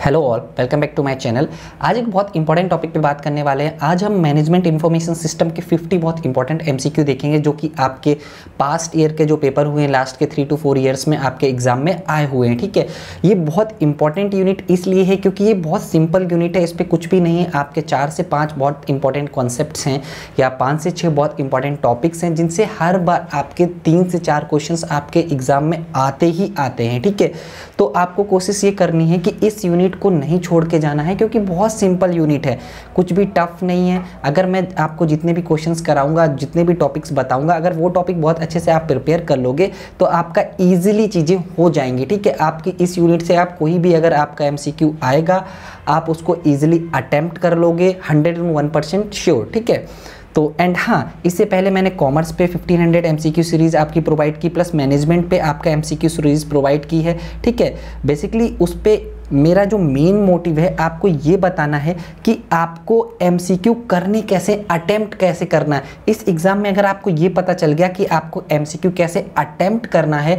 Hello all, welcome back to my channel. आज एक बहुत इंपॉर्टेंट टॉपिक पे बात करने वाले हैं। आज हम मैनेजमेंट इन्फॉर्मेशन सिस्टम के 50 बहुत इंपॉर्टेंट एमसीक्यू देखेंगे जो कि आपके पास्ट ईयर के जो पेपर हुए हैं लास्ट के 3 to 4 ईयर्स में आपके एग्जाम में आए हुए हैं। ठीक है, ये बहुत इंपॉर्टेंट यूनिट इसलिए है क्योंकि ये बहुत सिंपल यूनिट है, इस पर कुछ भी नहीं है। आपके 4 से 5 बहुत इंपॉर्टेंट कॉन्सेप्ट्स हैं या 5 से 6 बहुत इंपॉर्टेंट टॉपिक्स हैं जिनसे हर बार आपके 3 से 4 क्वेश्चंस आपके एग्जाम में आते ही आते हैं। ठीक है, तो आपको कोशिश ये करनी है कि इस यूनिट को नहीं छोड़ के जाना है क्योंकि बहुत सिंपल यूनिट है, कुछ भी टफ नहीं है। अगर मैं आपको जितने भी क्वेश्चंस कराऊंगा, जितने भी टॉपिक्स बताऊंगा, अगर वो टॉपिक बहुत अच्छे से आप प्रिपेयर कर लोगे तो आपका इजीली चीज़ें हो जाएंगी। ठीक है, आपकी इस यूनिट से आप कोई भी अगर आपका एमसीक्यू आएगा आप उसको ईजिली अटेम्प्ट कर लोगे, 101% श्योर। ठीक है, तो एंड हाँ, इससे पहले मैंने कॉमर्स पे 1500 एमसीक्यू सीरीज़ आपकी प्रोवाइड की, प्लस मैनेजमेंट पे आपका एमसीक्यू सीरीज़ प्रोवाइड की है। ठीक है, बेसिकली उस पर मेरा जो मेन मोटिव है आपको ये बताना है कि आपको एमसीक्यू करने कैसे, अटेम्प्ट कैसे करना है। इस एग्ज़ाम में अगर आपको ये पता चल गया कि आपको एमसीक्यू कैसे अटेम्प्ट करना है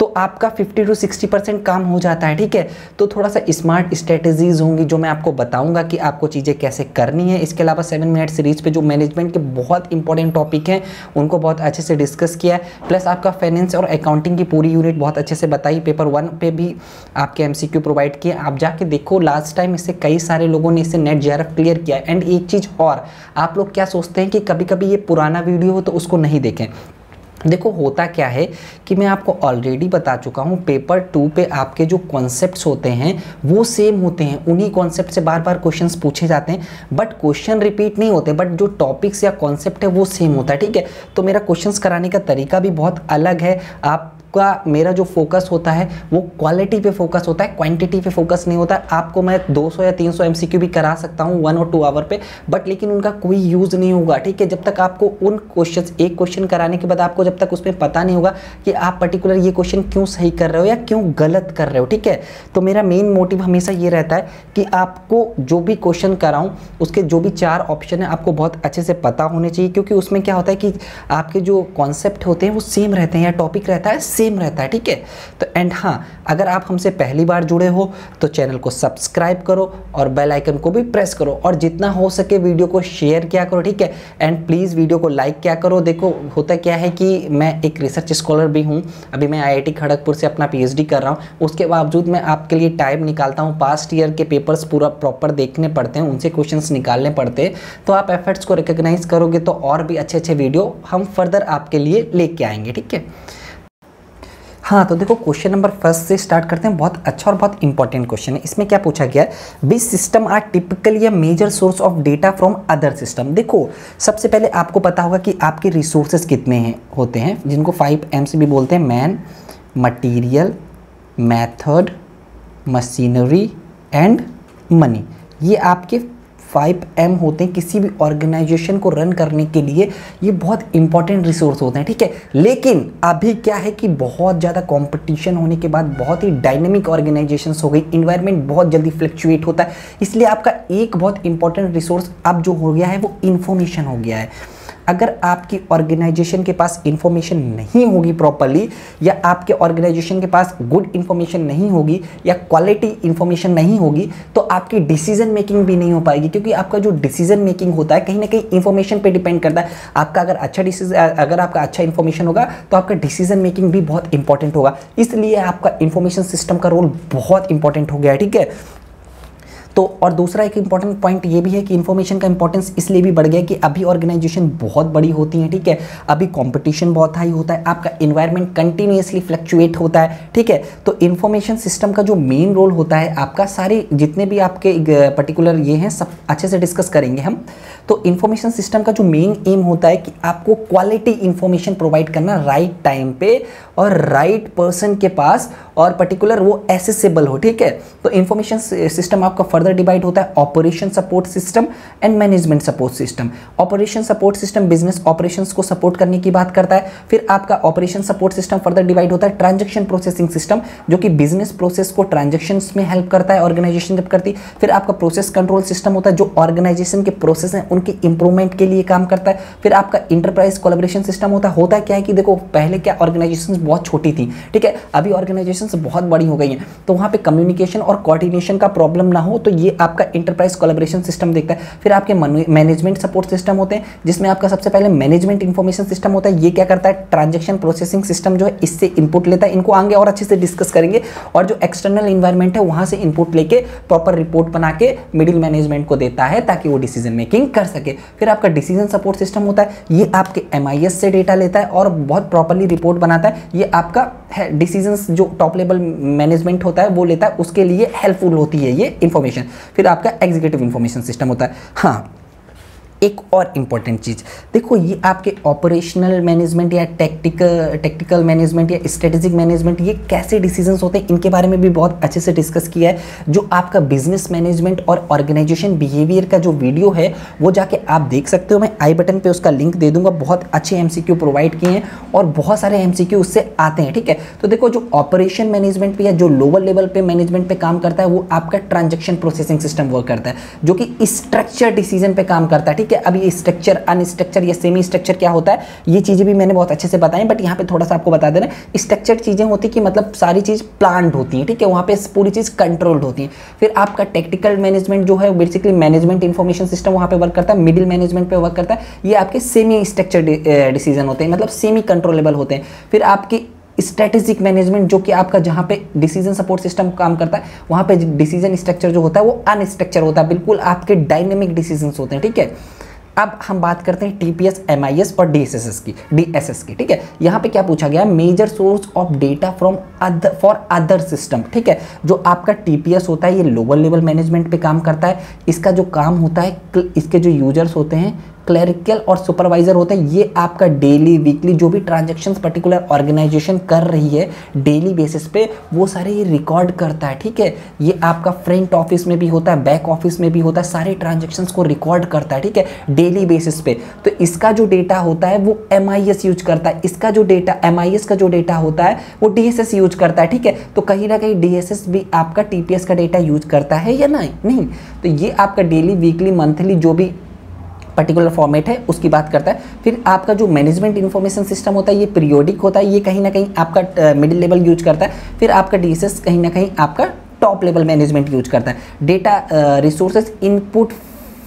तो आपका 50 to 60% काम हो जाता है। ठीक है, तो थोड़ा सा स्मार्ट स्ट्रेटजीज होंगी जो मैं आपको बताऊंगा कि आपको चीज़ें कैसे करनी है। इसके अलावा 7 मिनट सीरीज पे जो मैनेजमेंट के बहुत इंपॉर्टेंट टॉपिक हैं उनको बहुत अच्छे से डिस्कस किया है, प्लस आपका फाइनेंस और अकाउंटिंग की पूरी यूनिट बहुत अच्छे से बताई। पेपर 1 पे भी आपके एमसीक्यू प्रोवाइड किए, आप जाके देखो, लास्ट टाइम इससे कई सारे लोगों ने इससे नेट जेआरएफ क्लियर किया है। एंड एक चीज़ और, आप लोग क्या सोचते हैं कि कभी कभी ये पुराना वीडियो हो तो उसको नहीं देखें। देखो होता क्या है कि मैं आपको ऑलरेडी बता चुका हूँ, पेपर 2 पे आपके जो कॉन्सेप्ट्स होते हैं वो सेम होते हैं, उन्हीं कॉन्सेप्ट से बार बार क्वेश्चंस पूछे जाते हैं, बट क्वेश्चन रिपीट नहीं होते, बट जो टॉपिक्स या कॉन्सेप्ट है वो सेम होता है। ठीक है, तो मेरा क्वेश्चंस कराने का तरीका भी बहुत अलग है। मेरा जो फोकस होता है वो क्वालिटी पे फोकस होता है, क्वांटिटी पे फोकस नहीं होता। आपको मैं 200 या 300 एमसीक्यू भी करा सकता हूँ 1 और 2 आवर पे, बट लेकिन उनका कोई यूज़ नहीं होगा। ठीक है, जब तक आपको उन एक क्वेश्चन कराने के बाद आपको जब तक उसमें पता नहीं होगा कि आप पर्टिकुलर ये क्वेश्चन क्यों सही कर रहे हो या क्यों गलत कर रहे हो। ठीक है, तो मेरा मेन मोटिव हमेशा ये रहता है कि आपको जो भी क्वेश्चन कराऊँ उसके जो भी 4 ऑप्शन है आपको बहुत अच्छे से पता होने चाहिए, क्योंकि उसमें क्या होता है कि आपके जो कॉन्सेप्ट होते हैं वो सेम रहते हैं या टॉपिक रहता है सेम रहता है। ठीक है, तो एंड हाँ, अगर आप हमसे पहली बार जुड़े हो तो चैनल को सब्सक्राइब करो और बेल आइकन को भी प्रेस करो और जितना हो सके वीडियो को शेयर किया करो। ठीक है, एंड प्लीज़ वीडियो को लाइक किया करो। देखो होता क्या है कि मैं एक रिसर्च स्कॉलर भी हूँ, अभी मैं आईआईटी खड़गपुर से अपना पीएचडी कर रहा हूँ, उसके बावजूद मैं आपके लिए टाइम निकालता हूँ। पास्ट ईयर के पेपर्स पूरा प्रॉपर देखने पड़ते हैं, उनसे क्वेश्चंस निकालने पड़ते हैं, तो आप एफर्ट्स को रिकॉग्नाइज करोगे तो और भी अच्छे अच्छे वीडियो हम फर्दर आपके लिए लेके आएंगे। ठीक है, हाँ, तो देखो क्वेश्चन नंबर 1 से स्टार्ट करते हैं। बहुत अच्छा और बहुत इंपॉर्टेंट क्वेश्चन है। इसमें क्या पूछा गया है, which system are typically a major source of data from other system. देखो सबसे पहले आपको पता होगा कि आपके रिसोर्सेज कितने होते हैं, जिनको 5M से भी बोलते हैं, man, material, method, machinery and money. ये आपके 5M होते हैं किसी भी ऑर्गेनाइजेशन को रन करने के लिए, ये बहुत इंपॉर्टेंट रिसोर्स होते हैं। ठीक है, लेकिन अभी क्या है कि बहुत ज़्यादा कंपटीशन होने के बाद बहुत ही डायनेमिक ऑर्गेनाइजेशंस हो गई, इन्वायरमेंट बहुत जल्दी फ्लक्चुएट होता है, इसलिए आपका एक बहुत इंपॉर्टेंट रिसोर्स अब जो हो गया है वो इन्फॉर्मेशन हो गया है। अगर आपकी ऑर्गेनाइजेशन के पास इंफॉर्मेशन नहीं होगी प्रॉपरली, या आपके ऑर्गेनाइजेशन के पास गुड इंफॉर्मेशन नहीं होगी या क्वालिटी इंफॉर्मेशन नहीं होगी, तो आपकी डिसीजन मेकिंग भी नहीं हो पाएगी, क्योंकि आपका जो डिसीजन मेकिंग होता है कहीं ना कहीं इंफॉर्मेशन पे डिपेंड करता है। आपका अगर आपका अच्छा इंफॉर्मेशन होगा तो आपका डिसीजन मेकिंग भी बहुत इंपॉर्टेंट होगा, इसलिए आपका इंफॉर्मेशन सिस्टम का रोल बहुत इंपॉर्टेंट हो गया है। ठीक है, तो और दूसरा एक इंपॉर्टेंट पॉइंट ये भी है कि इन्फॉर्मेशन का इंपॉर्टेंस इसलिए भी बढ़ गया कि अभी ऑर्गेनाइजेशन बहुत बड़ी होती है। ठीक है, अभी कंपटीशन बहुत हाई होता है, आपका एनवायरनमेंट कंटिन्यूअसली फ्लक्चुएट होता है। ठीक है, तो इन्फॉर्मेशन सिस्टम का जो मेन रोल होता है, आपका सारे जितने भी आपके पर्टिकुलर ये हैं सब अच्छे से डिस्कस करेंगे हम। तो इन्फॉर्मेशन सिस्टम का जो मेन एम होता है कि आपको क्वालिटी इन्फॉर्मेशन प्रोवाइड करना राइट टाइम पे और राइट पर्सन के पास, और पर्टिकुलर वो एसेसिबल हो। ठीक है, तो इन्फॉर्मेशन सिस्टम आपका फर्दर फर्दर डिवाइड होता है operation support system and management support system. Operation support system business operations को सपोर्ट करने की बात करता है। फिर आपका operation support system further divide होता है ट्रांजैक्शन प्रोसेसिंग सिस्टम, जो कि बिजनेस प्रोसेस को ट्रांजैक्शंस में हेल्प करता है, ऑर्गेनाइजेशन जब करती है। फिर आपका प्रोसेस कंट्रोल सिस्टम होता है, जो ऑर्गेनाइजेशन के प्रोसेस हैं उनके इंप्रूवमेंट के लिए काम करता है। फिर आपका इंटरप्राइज कोलैबोरेशन सिस्टम होता है क्या है कि देखो पहले क्या ऑर्गेनाइजेशंस बहुत छोटी थी, ठीक है, अभी ऑर्गेनाइजेशंस बहुत बड़ी हो गई हैं, तो वहाँ पे कम्युनिकेशन और कोऑर्डिनेशन का प्रॉब्लम ना हो, तो ये आपका इंटरप्राइज कोलैबोरेशन सिस्टम देखता है। फिर आपके मैनेजमेंट सपोर्ट सिस्टम होते हैं, जिसमें आपका सबसे पहले मैनेजमेंट इंफॉर्मेशन सिस्टम होता है। ये क्या करता है, ट्रांजैक्शन प्रोसेसिंग सिस्टम जो है इससे इनपुट लेता है, इनको आगे और अच्छे से डिस्कस करेंगे, और जो एक्सटर्नल इन्वायरमेंट है वहाँ से इनपुट लेके प्रॉपर रिपोर्ट बना के मिडिल मैनेजमेंट को देता है ताकि वो डिसीजन मेकिंग कर सके। फिर आपका डिसीजन सपोर्ट सिस्टम होता है, ये आपके MIS से डेटा लेता है और बहुत प्रॉपर्ली रिपोर्ट बनाता है। ये आपका है डिसीजंस जो टॉप लेवल मैनेजमेंट होता है वो लेता है, उसके लिए हेल्पफुल होती है ये इंफॉर्मेशन। फिर आपका एग्जीक्यूटिव इंफॉर्मेशन सिस्टम होता है। हाँ, एक और इम्पॉर्टेंट चीज़ देखो, ये आपके ऑपरेशनल मैनेजमेंट या टेक्टिकल मैनेजमेंट या स्ट्रेटेजिक मैनेजमेंट, ये कैसे डिसीजंस होते हैं इनके बारे में भी बहुत अच्छे से डिस्कस किया है। जो आपका बिजनेस मैनेजमेंट और ऑर्गेनाइजेशन बिहेवियर का जो वीडियो है वो जाके आप देख सकते हो, मैं आई बटन पे उसका लिंक दे दूंगा। बहुत अच्छे MCQ प्रोवाइड किए हैं और बहुत सारे MCQ उससे आते हैं, ठीक है। तो देखो, जो ऑपरेशन मैनेजमेंट पे या जो लोअर लेवल पे मैनेजमेंट पे काम करता है वो आपका ट्रांजेक्शन प्रोसेसिंग सिस्टम वर्क करता है, जो कि स्ट्रक्चर डिसीजन पे काम करता है, ठीक है। अब ये स्ट्रक्चर, अनस्ट्रक्चर या सेमी स्ट्रक्चर क्या होता है, ये चीजें भी मैंने बहुत अच्छे से बताई, बट यहाँ पे थोड़ा सा आपको बता देना, स्ट्रक्चर्ड चीजें होती कि मतलब सारी चीज प्लान्ड होती है, ठीक है, वहाँ पे पूरी चीज कंट्रोल्ड होती है। फिर आपका टेक्टिकल मैनेजमेंट जो है बेसिकली मैनेजमेंट इंफॉर्मेशन सिस्टम वहाँ पे वर्क करता है, मिडिल मैनेजमेंट पे वर्क करता है। ये आपके सेमी स्ट्रक्चर्ड डिसीजन होते हैं, मतलब सेमी कंट्रोलेबल होते हैं। फिर आपकी स्ट्रेटेजिक मैनेजमेंट जो कि आपका जहाँ पे डिसीजन सपोर्ट सिस्टम काम करता है, वहाँ पे डिसीजन स्ट्रक्चर जो होता है वो अनस्ट्रक्चर होता है, बिल्कुल आपके डायनेमिक डिसीजंस होते हैं, ठीक है। अब हम बात करते हैं TPS, MIS और DSS की, ठीक है। यहाँ पे क्या पूछा गया, major source of data from for other system, ठीक है। जो आपका TPS होता है ये लोअर लेवल मैनेजमेंट पे काम करता है। इसका जो काम होता है, इसके जो यूजर्स होते हैं क्लरिकल और सुपरवाइजर होते हैं, ये आपका डेली वीकली जो भी ट्रांजैक्शंस पर्टिकुलर ऑर्गेनाइजेशन कर रही है डेली बेसिस पे, वो सारे ये रिकॉर्ड करता है, ठीक है। ये आपका फ्रंट ऑफिस में भी होता है, बैक ऑफिस में भी होता है, सारे ट्रांजैक्शंस को रिकॉर्ड करता है, ठीक है, डेली बेसिस पे। तो इसका जो डेटा होता है वो MIS यूज करता है, इसका जो डेटा MIS का जो डेटा होता है वो DSS यूज करता है, ठीक है। तो कहीं ना कहीं DSS भी आपका TPS का डेटा यूज करता है या नहीं। तो ये आपका डेली वीकली मंथली जो भी पर्टिकुलर फॉर्मेट है उसकी बात करता है। फिर आपका जो मैनेजमेंट इंफॉर्मेशन सिस्टम होता है ये पीरियोडिक होता है, ये कहीं ना कहीं आपका मिडिल लेवल यूज करता है। फिर आपका DSS कहीं ना कहीं आपका टॉप लेवल मैनेजमेंट यूज करता है। Data resources input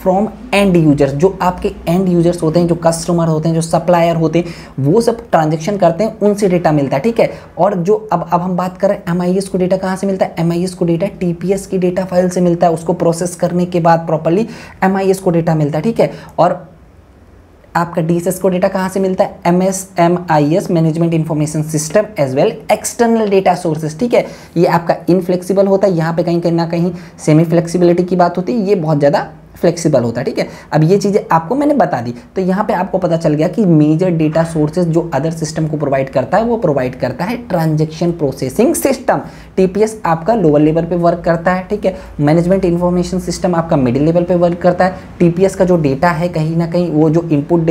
from and users, जो आपके एंड यूजर्स होते हैं, जो कस्टमर होते हैं, जो सप्लायर होते हैं, वो सब ट्रांजैक्शन करते हैं, उनसे डेटा मिलता है, ठीक है। और जो अब हम बात कर रहे हैं MIS को डेटा कहाँ से मिलता है, MIS को डेटा TPS की डेटा फाइल से मिलता है, उसको प्रोसेस करने के बाद प्रॉपर्ली MIS को डेटा मिलता है, ठीक है। और आपका DSS को डेटा कहाँ से मिलता है, MIS management information system as well external data sources, ठीक है। ये आपका इनफ्लेक्सिबल होता है, यहाँ पे कहीं ना कहीं सेमी फ्लेक्सिबिलिटी की बात होती है, ये बहुत ज़्यादा फ्लेक्सिबल होता है, ठीक है। अब ये चीज़ें आपको मैंने बता दी, तो यहाँ पे आपको पता चल गया कि मेजर डेटा सोर्सेज जो अदर सिस्टम को प्रोवाइड करता है वो प्रोवाइड करता है ट्रांजैक्शन प्रोसेसिंग सिस्टम। TPS आपका लोअर लेवल पे वर्क करता है, ठीक है। मैनेजमेंट इंफॉर्मेशन सिस्टम आपका मिडिल लेवल पे वर्क करता है। TPS का जो डेटा है कहीं ना कहीं वो जो इनपुट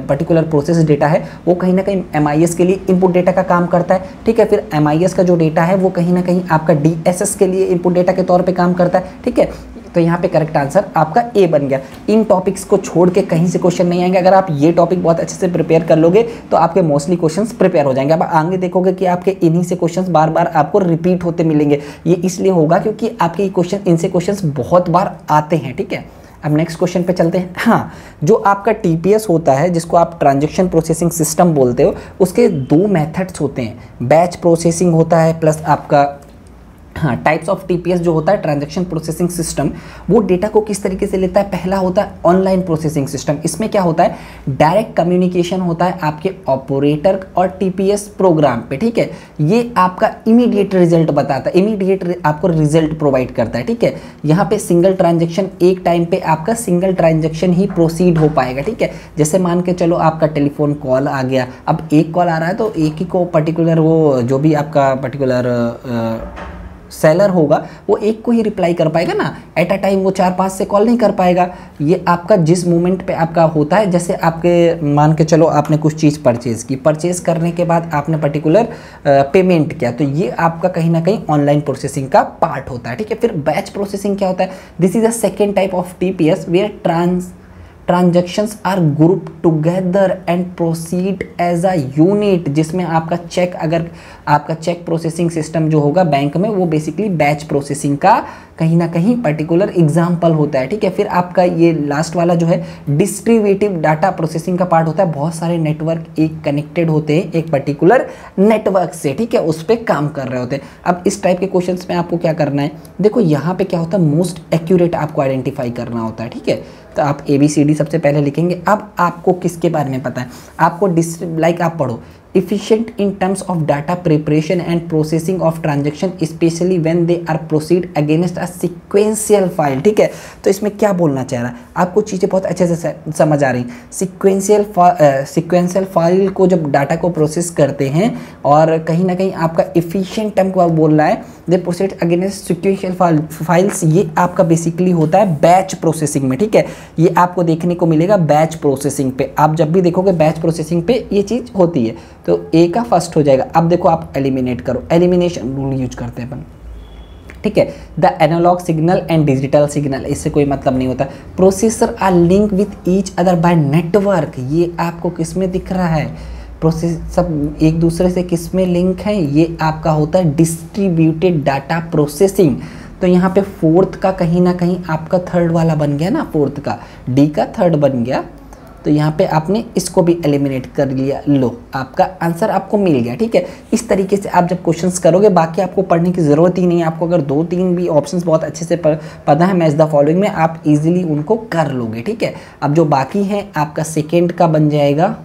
पर्टिकुलर प्रोसेस डेटा है वो कहीं ना कहीं MIS के लिए इनपुट डेटा का काम करता है, ठीक है। फिर MIS का जो डेटा है वो कहीं ना कहीं आपका DSS के लिए इनपुट डेटा के तौर पर काम करता है, ठीक है। तो यहाँ पे करेक्ट आंसर आपका A बन गया। इन टॉपिक्स को छोड़ के कहीं से क्वेश्चन नहीं आएंगे। अगर आप ये टॉपिक बहुत अच्छे से प्रिपेयर कर लोगे तो आपके मोस्टली क्वेश्चंस प्रिपेयर हो जाएंगे। अब आगे देखोगे कि आपके इन्हीं से क्वेश्चंस बार बार आपको रिपीट होते मिलेंगे। ये इसलिए होगा क्योंकि आपके क्वेश्चन इनसे क्वेश्चंस बहुत बार आते हैं, ठीक है। अब नेक्स्ट क्वेश्चन पे चलते हैं। हाँ, जो आपका TPS होता है जिसको आप ट्रांजैक्शन प्रोसेसिंग सिस्टम बोलते हो, उसके दो मेथड्स होते हैं, बैच प्रोसेसिंग होता है प्लस आपका हाँ टाइप्स ऑफ TPS जो होता है ट्रांजैक्शन प्रोसेसिंग सिस्टम, वो डेटा को किस तरीके से लेता है। पहला होता है ऑनलाइन प्रोसेसिंग सिस्टम। इसमें क्या होता है, डायरेक्ट कम्युनिकेशन होता है आपके ऑपरेटर और TPS प्रोग्राम पे, ठीक है। ये आपका इमीडिएट रिजल्ट बताता है, इमीडिएट आपको रिजल्ट प्रोवाइड करता है, ठीक है। यहाँ पे सिंगल ट्रांजेक्शन, एक टाइम पे आपका सिंगल ट्रांजेक्शन ही प्रोसीड हो पाएगा, ठीक है। जैसे मान के चलो आपका टेलीफोन कॉल आ गया, अब एक कॉल आ रहा है तो एक ही को पर्टिकुलर वो जो भी आपका पर्टिकुलर सेलर होगा वो एक को ही रिप्लाई कर पाएगा ना, एट अ टाइम वो 4-5 से कॉल नहीं कर पाएगा। ये आपका जिस मोमेंट पे आपका होता है, जैसे आपके मान के चलो आपने कुछ चीज़ परचेज़ की, परचेज़ करने के बाद आपने पर्टिकुलर पेमेंट किया, तो ये आपका कहीं ना कहीं ऑनलाइन प्रोसेसिंग का पार्ट होता है, ठीक है। फिर बैच प्रोसेसिंग क्या होता है, this is a second type of TPS where transactions are group together and proceed as a unit, जिसमें आपका चेक, अगर आपका चेक प्रोसेसिंग सिस्टम जो होगा बैंक में, वो बेसिकली बैच प्रोसेसिंग का कहीं ना कहीं पर्टिकुलर एग्जाम्पल होता है, ठीक है। फिर आपका ये लास्ट वाला जो है डिस्ट्रीब्यूटिव डाटा प्रोसेसिंग का पार्ट होता है। बहुत सारे नेटवर्क एक कनेक्टेड होते हैं एक पर्टिकुलर नेटवर्क से, ठीक है, उस पर काम कर रहे होते हैं। अब इस टाइप के क्वेश्चंस में आपको क्या करना है, देखो यहाँ पे क्या होता है, मोस्ट एक्यूरेट आपको आइडेंटिफाई करना होता है, ठीक है। तो आप ABCD सबसे पहले लिखेंगे। अब आपको किसके बारे में पता है, आपको लाइक आप पढ़ो efficient in terms of data preparation and processing of transaction especially when they are proceed against a sequential file, ठीक है। तो इसमें क्या बोलना चाह रहा है, आपको चीज़ें बहुत अच्छे से समझ आ रही। सीक्वेंशियल फाइल को जब डाटा को प्रोसेस करते हैं और कहीं ना कहीं आपका efficient टर्म को बोल रहा है, दे प्रोसीड अगेंस्ट सीक्वेंशियल फाइल्स, ये आपका बेसिकली होता है बैच प्रोसेसिंग में, ठीक है। ये आपको देखने को मिलेगा बैच प्रोसेसिंग पे, आप जब भी देखोगे बैच प्रोसेसिंग पे ये चीज़ होती है, तो ए का फर्स्ट हो जाएगा। अब देखो आप एलिमिनेट करो, एलिमिनेशन रूल यूज करते हैं अपन, ठीक है। The analogue signal and digital signal, इससे कोई मतलब नहीं होता। Processor are link with each other by network, ये आपको किस में दिख रहा है, प्रोसेस सब एक दूसरे से किस में लिंक है, ये आपका होता है डिस्ट्रीब्यूटेड डाटा प्रोसेसिंग। तो यहाँ पे फोर्थ का कहीं ना कहीं आपका थर्ड वाला बन गया ना, फोर्थ का डी का थर्ड बन गया, तो यहाँ पे आपने इसको भी एलिमिनेट कर लिया, लो आपका आंसर आपको मिल गया, ठीक है। इस तरीके से आप जब क्वेश्चंस करोगे, बाकी आपको पढ़ने की ज़रूरत ही नहीं है। आपको अगर 2-3 भी ऑप्शंस बहुत अच्छे से पता है मैच द फॉलोइंग में, आप इजीली उनको कर लोगे, ठीक है। अब जो बाकी हैं, आपका सेकेंड का बन जाएगा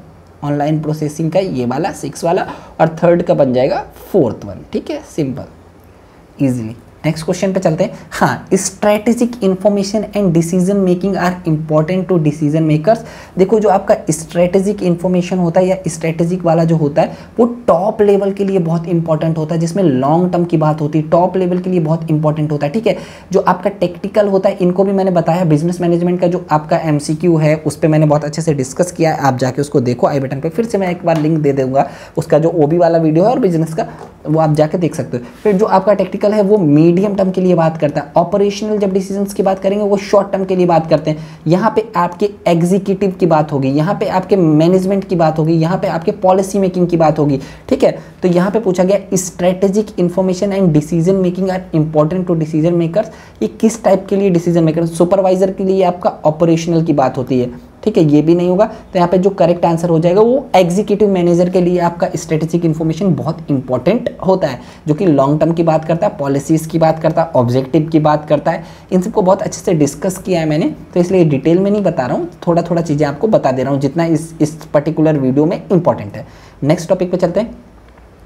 ऑनलाइन प्रोसेसिंग का ये वाला 6 वाला, और थर्ड का बन जाएगा 4th वन, ठीक है, सिंपल ईजिली। नेक्स्ट क्वेश्चन पे चलते हैं। हाँ, strategic information and decision making are important to decision makers. देखो जो आपका स्ट्रेटेजिक इंफॉर्मेशन होता है या स्ट्रेटेजिक वाला जो होता है, वो टॉप लेवल के लिए बहुत इंपॉर्टेंट होता है, जिसमें लॉन्ग टर्म की बात होती है, टॉप लेवल के लिए बहुत इंपॉर्टेंट होता है, ठीक है। जो आपका टेक्निकल होता है, इनको भी मैंने बताया, बिजनेस मैनेजमेंट का जो आपका MCQ है उस पर मैंने बहुत अच्छे से डिस्कस किया है, आप जाके उसको देखो आई बटन पर, फिर से मैं एक बार लिंक दे दूंगा, उसका जो OB वाला वीडियो है और बिजनेस का, वो आप जाके देख सकते हो। फिर जो आपका टेक्निकल है वो मीडियम टर्म के लिए बात करता है, ऑपरेशनल जब डिसीजंस की बात करेंगे वो शॉर्ट टर्म के लिए बात करते हैं। यहाँ पे आपके एग्जीक्यूटिव की बात होगी, यहाँ पे आपके मैनेजमेंट की बात होगी, यहाँ पे आपके पॉलिसी मेकिंग की बात होगी, ठीक है। तो यहाँ पे पूछा गया strategic information and decision making are important to decision makers. ये किस टाइप के लिए डिसीजन मेकर, सुपरवाइजर के लिए आपका ऑपरेशनल की बात होती है, ठीक है, ये भी नहीं होगा। तो यहाँ पे जो करेक्ट आंसर हो जाएगा वो एग्जीक्यूटिव मैनेजर के लिए आपका स्ट्रेटेजिक इन्फॉर्मेशन बहुत इंपॉर्टेंट होता है, जो कि लॉन्ग टर्म की बात करता है, पॉलिसीज़ की बात करता है, ऑब्जेक्टिव की बात करता है। इन सबको बहुत अच्छे से डिस्कस किया है मैंने, तो इसलिए डिटेल में नहीं बता रहा हूँ, थोड़ा थोड़ा चीज़ें आपको बता दे रहा हूँ जितना इस पर्टिकुलर वीडियो में इंपॉर्टेंट है। नेक्स्ट टॉपिक पे चलते हैं।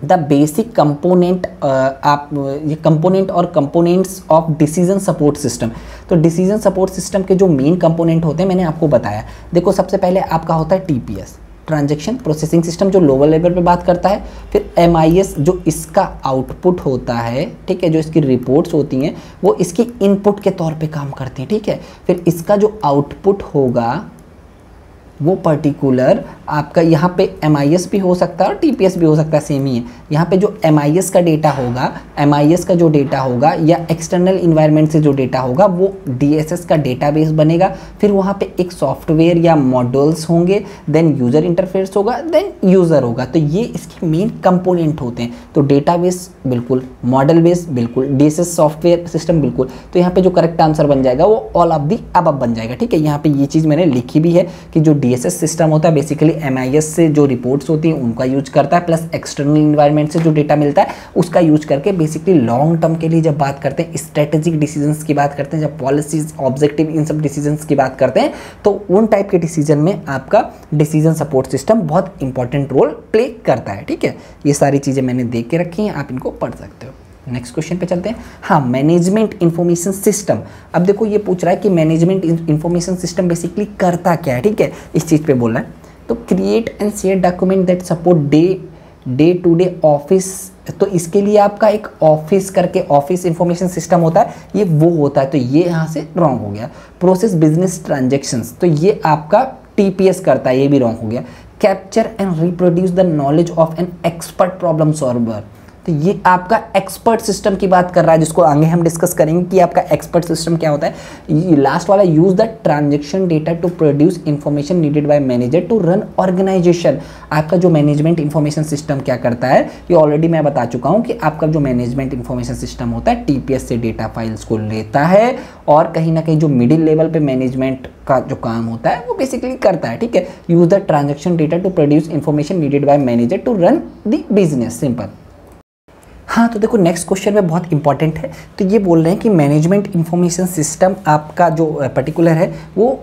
द बेसिक कंपोनेंट, आप ये कंपोनेंट और components of decision support system. तो डिसीजन सपोर्ट सिस्टम के जो मेन कंपोनेंट होते हैं मैंने आपको बताया। देखो सबसे पहले आपका होता है TPS, ट्रांजैक्शन प्रोसेसिंग सिस्टम, जो लोअर लेवल पे बात करता है। फिर MIS जो इसका आउटपुट होता है, ठीक है, जो इसकी रिपोर्ट्स होती हैं वो इसके इनपुट के तौर पे काम करती हैं, ठीक है। फिर इसका जो आउटपुट होगा वो पर्टिकुलर आपका यहाँ पे MIS भी हो सकता है और TPS भी हो सकता है, सेम ही है। यहाँ पे जो MIS का डेटा होगा, MIS का जो डेटा होगा या एक्सटर्नल इन्वायरमेंट से जो डेटा होगा वो DSS का डेटाबेस बनेगा। फिर वहाँ पे एक सॉफ्टवेयर या मॉड्यूल्स होंगे, देन यूज़र इंटरफेस होगा, देन यूज़र होगा। तो ये इसके मेन कंपोनेंट होते हैं। तो डेटाबेस बिल्कुल, मॉडल बेस बिल्कुल, DSS सॉफ्टवेयर सिस्टम बिल्कुल। तो यहाँ पे जो करेक्ट आंसर बन जाएगा वो ऑल ऑफ दी अबव बन जाएगा, ठीक है। यहाँ पे ये चीज़ मैंने लिखी भी है कि जो DSS सिस्टम होता है बेसिकली MIS से जो रिपोर्ट्स होती हैं उनका यूज करता है, प्लस एक्सटर्नल इन्वायरमेंट से जो डेटा मिलता है उसका यूज करके बेसिकली लॉन्ग टर्म के लिए जब बात करते हैं, स्ट्रेटेजिक डिसीजंस की बात करते हैं, जब पॉलिसीज, ऑब्जेक्टिव, इन सब डिसीजंस की बात करते हैं, तो उन टाइप के डिसीजन में आपका डिसीजन सपोर्ट सिस्टम बहुत इंपॉर्टेंट रोल प्ले करता है, ठीक है। ये सारी चीज़ें मैंने देख के रखी हैं, आप इनको पढ़ सकते हो। नेक्स्ट क्वेश्चन पे चलते हैं। हाँ, मैनेजमेंट इंफॉर्मेशन सिस्टम। अब देखो ये पूछ रहा है कि मैनेजमेंट इंफॉर्मेशन सिस्टम बेसिकली करता क्या है, ठीक है, इस चीज़ पे बोल रहा है। तो create and share document that support day to day office, तो इसके लिए आपका एक ऑफिस करके ऑफिस इंफॉर्मेशन सिस्टम होता है, ये वो होता है, तो ये यहाँ से रॉन्ग हो गया। प्रोसेस बिजनेस ट्रांजेक्शन्स, तो ये आपका टीपीएस करता है, ये भी रॉन्ग हो गया। Capture and reproduce the knowledge of an expert problem solver, तो ये आपका एक्सपर्ट सिस्टम की बात कर रहा है, जिसको आगे हम डिस्कस करेंगे कि आपका एक्सपर्ट सिस्टम क्या होता है। ये लास्ट वाला, use the transaction data to produce information needed by manager to run organisation. आपका जो मैनेजमेंट इंफॉर्मेशन सिस्टम क्या करता है, ये ऑलरेडी मैं बता चुका हूँ कि आपका जो मैनेजमेंट इंफॉर्मेशन सिस्टम होता है टीपीएस से डेटा फाइल्स को लेता है और कहीं ना कहीं जो मिडिल लेवल पे मैनेजमेंट का जो काम होता है वो बेसिकली करता है, ठीक है। Use the transaction data to produce information needed by manager to run the business, simple. हाँ, तो देखो नेक्स्ट क्वेश्चन में बहुत इंपॉर्टेंट है, तो ये बोल रहे हैं कि मैनेजमेंट इंफॉर्मेशन सिस्टम आपका जो पर्टिकुलर है वो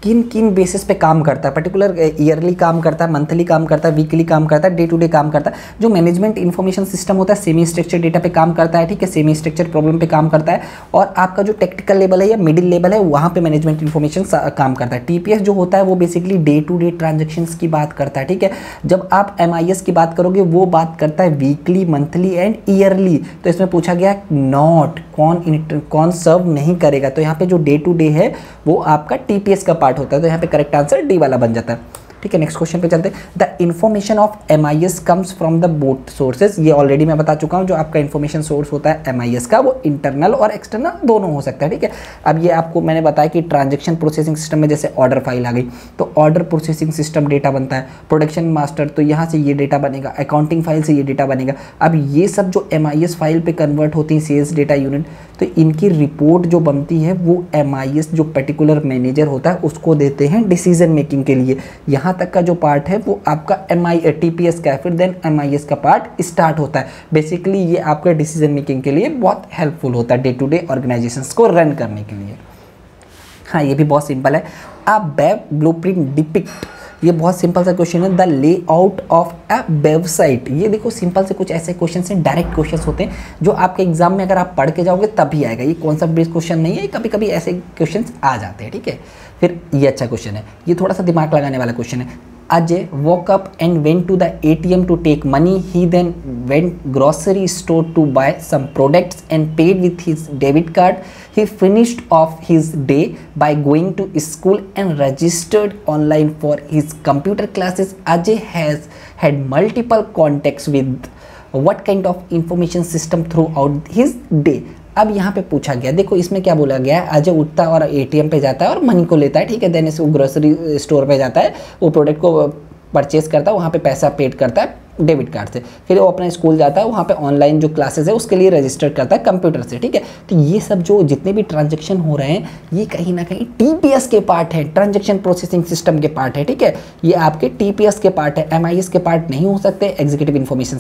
किन किन बेसिस पे काम करता है, पर्टिकुलर ईयरली काम करता है, मंथली काम करता है, वीकली काम करता है, डे टू डे काम करता है। जो मैनेजमेंट इंफॉर्मेशन सिस्टम होता है सेमी स्ट्रक्चर डेटा पे काम करता है, ठीक है, सेमी स्ट्रक्चर प्रॉब्लम पे काम करता है। और आपका जो टेक्निकल लेवल है या मिडिल लेवल है वहाँ पे मैनेजमेंट इंफॉर्मेशन काम करता है। टीपीएस जो होता है वो basically day to day transactions की बात करता है, ठीक है। जब आप एमआईएस की बात करोगे वो बात करता है वीकली, मंथली एंड ईयरली। तो इसमें पूछा गया नॉट, कौन सर्व नहीं करेगा, तो यहाँ पे जो डे टू डे है वो आपका टीपीएस का पार्ट होता है, तो यहाँ पे करेक्ट आंसर डी वाला बन जाता है, ठीक है। नेक्स्ट क्वेश्चन पे चलते हैं। The information of MIS comes from the both sources, ये ऑलरेडी मैं बता चुका हूँ, जो आपका इन्फॉर्मेशन सोर्स होता है एमआईएस का वो इंटरनल और एक्सटर्नल दोनों हो सकता है, ठीक है। अब ये आपको मैंने बताया कि ट्रांजेक्शन प्रोसेसिंग सिस्टम में जैसे ऑर्डर फाइल आ गई तो ऑर्डर प्रोसेसिंग सिस्टम डेटा बनता है, प्रोडक्शन मास्टर तो यहाँ से ये डेटा बनेगा, अकाउंटिंग फाइल से ये डेटा बनेगा। अब ये सब जो एमआईएस फाइल पे कन्वर्ट होती है सेल्स डेटा यूनिट, तो इनकी रिपोर्ट जो बनती है वो एमआईएस जो पर्टिकुलर मैनेजर होता है उसको देते हैं डिसीजन मेकिंग के लिए। यहाँ तक का जो पार्ट है वो आपका टीपीएस का है, फिर देन एमआईएस का पार्ट स्टार्ट होता है। बेसिकली ये आपका डिसीजन मेकिंग के लिए बहुत हेल्पफुल होता है, डे टू डे ऑर्गेनाइजेशंस को रन करने के लिए। हाँ, ये भी बहुत सिंपल है। अ वेब ब्लूप्रिंट डिपिक्ट, ये बहुत सिंपल सा क्वेश्चन है। The layout of a website, ये देखो सिंपल से कुछ ऐसे क्वेश्चन हैं, डायरेक्ट क्वेश्चन होते हैं जो आपके एग्जाम में अगर आप पढ़ के जाओगे तभी आएगा। ये कॉन्सेप्ट बेस्ड क्वेश्चन नहीं है, कभी कभी ऐसे क्वेश्चन आ जाते हैं, ठीक है। फिर ये अच्छा क्वेश्चन है, ये थोड़ा सा दिमाग लगाने वाला क्वेश्चन है। Ajay woke up and went to the ATM to take money. He then went grocery store to buy some products and paid with his debit card. He finished off his day by going to school and registered online for his computer classes. Ajay has had multiple contacts with what kind of information system throughout his day. अब यहाँ पे पूछा गया, देखो इसमें क्या बोला गया है, अजय उठता है और एटीएम पे जाता है और मनी को लेता है, ठीक है। देन इसको ग्रोसरी स्टोर पे जाता है, वो प्रोडक्ट को परचेज करता है, वहाँ पे पैसा पेड करता है डेबिट कार्ड से। फिर वो अपना स्कूल जाता है, वहाँ पे ऑनलाइन जो क्लासेस है उसके लिए रजिस्टर करता है कंप्यूटर से, ठीक है। तो ये सब जो जितने भी ट्रांजेक्शन हो रहे हैं ये कहीं ना कहीं टीपीएस के पार्ट है, ट्रांजेक्शन प्रोसेसिंग सिस्टम के पार्ट है, ठीक है। ये आपके टीपीएस के पार्ट है, एमआईएस के पार्ट नहीं हो सकते, एग्जीक्यूटिव इन्फॉर्मेशन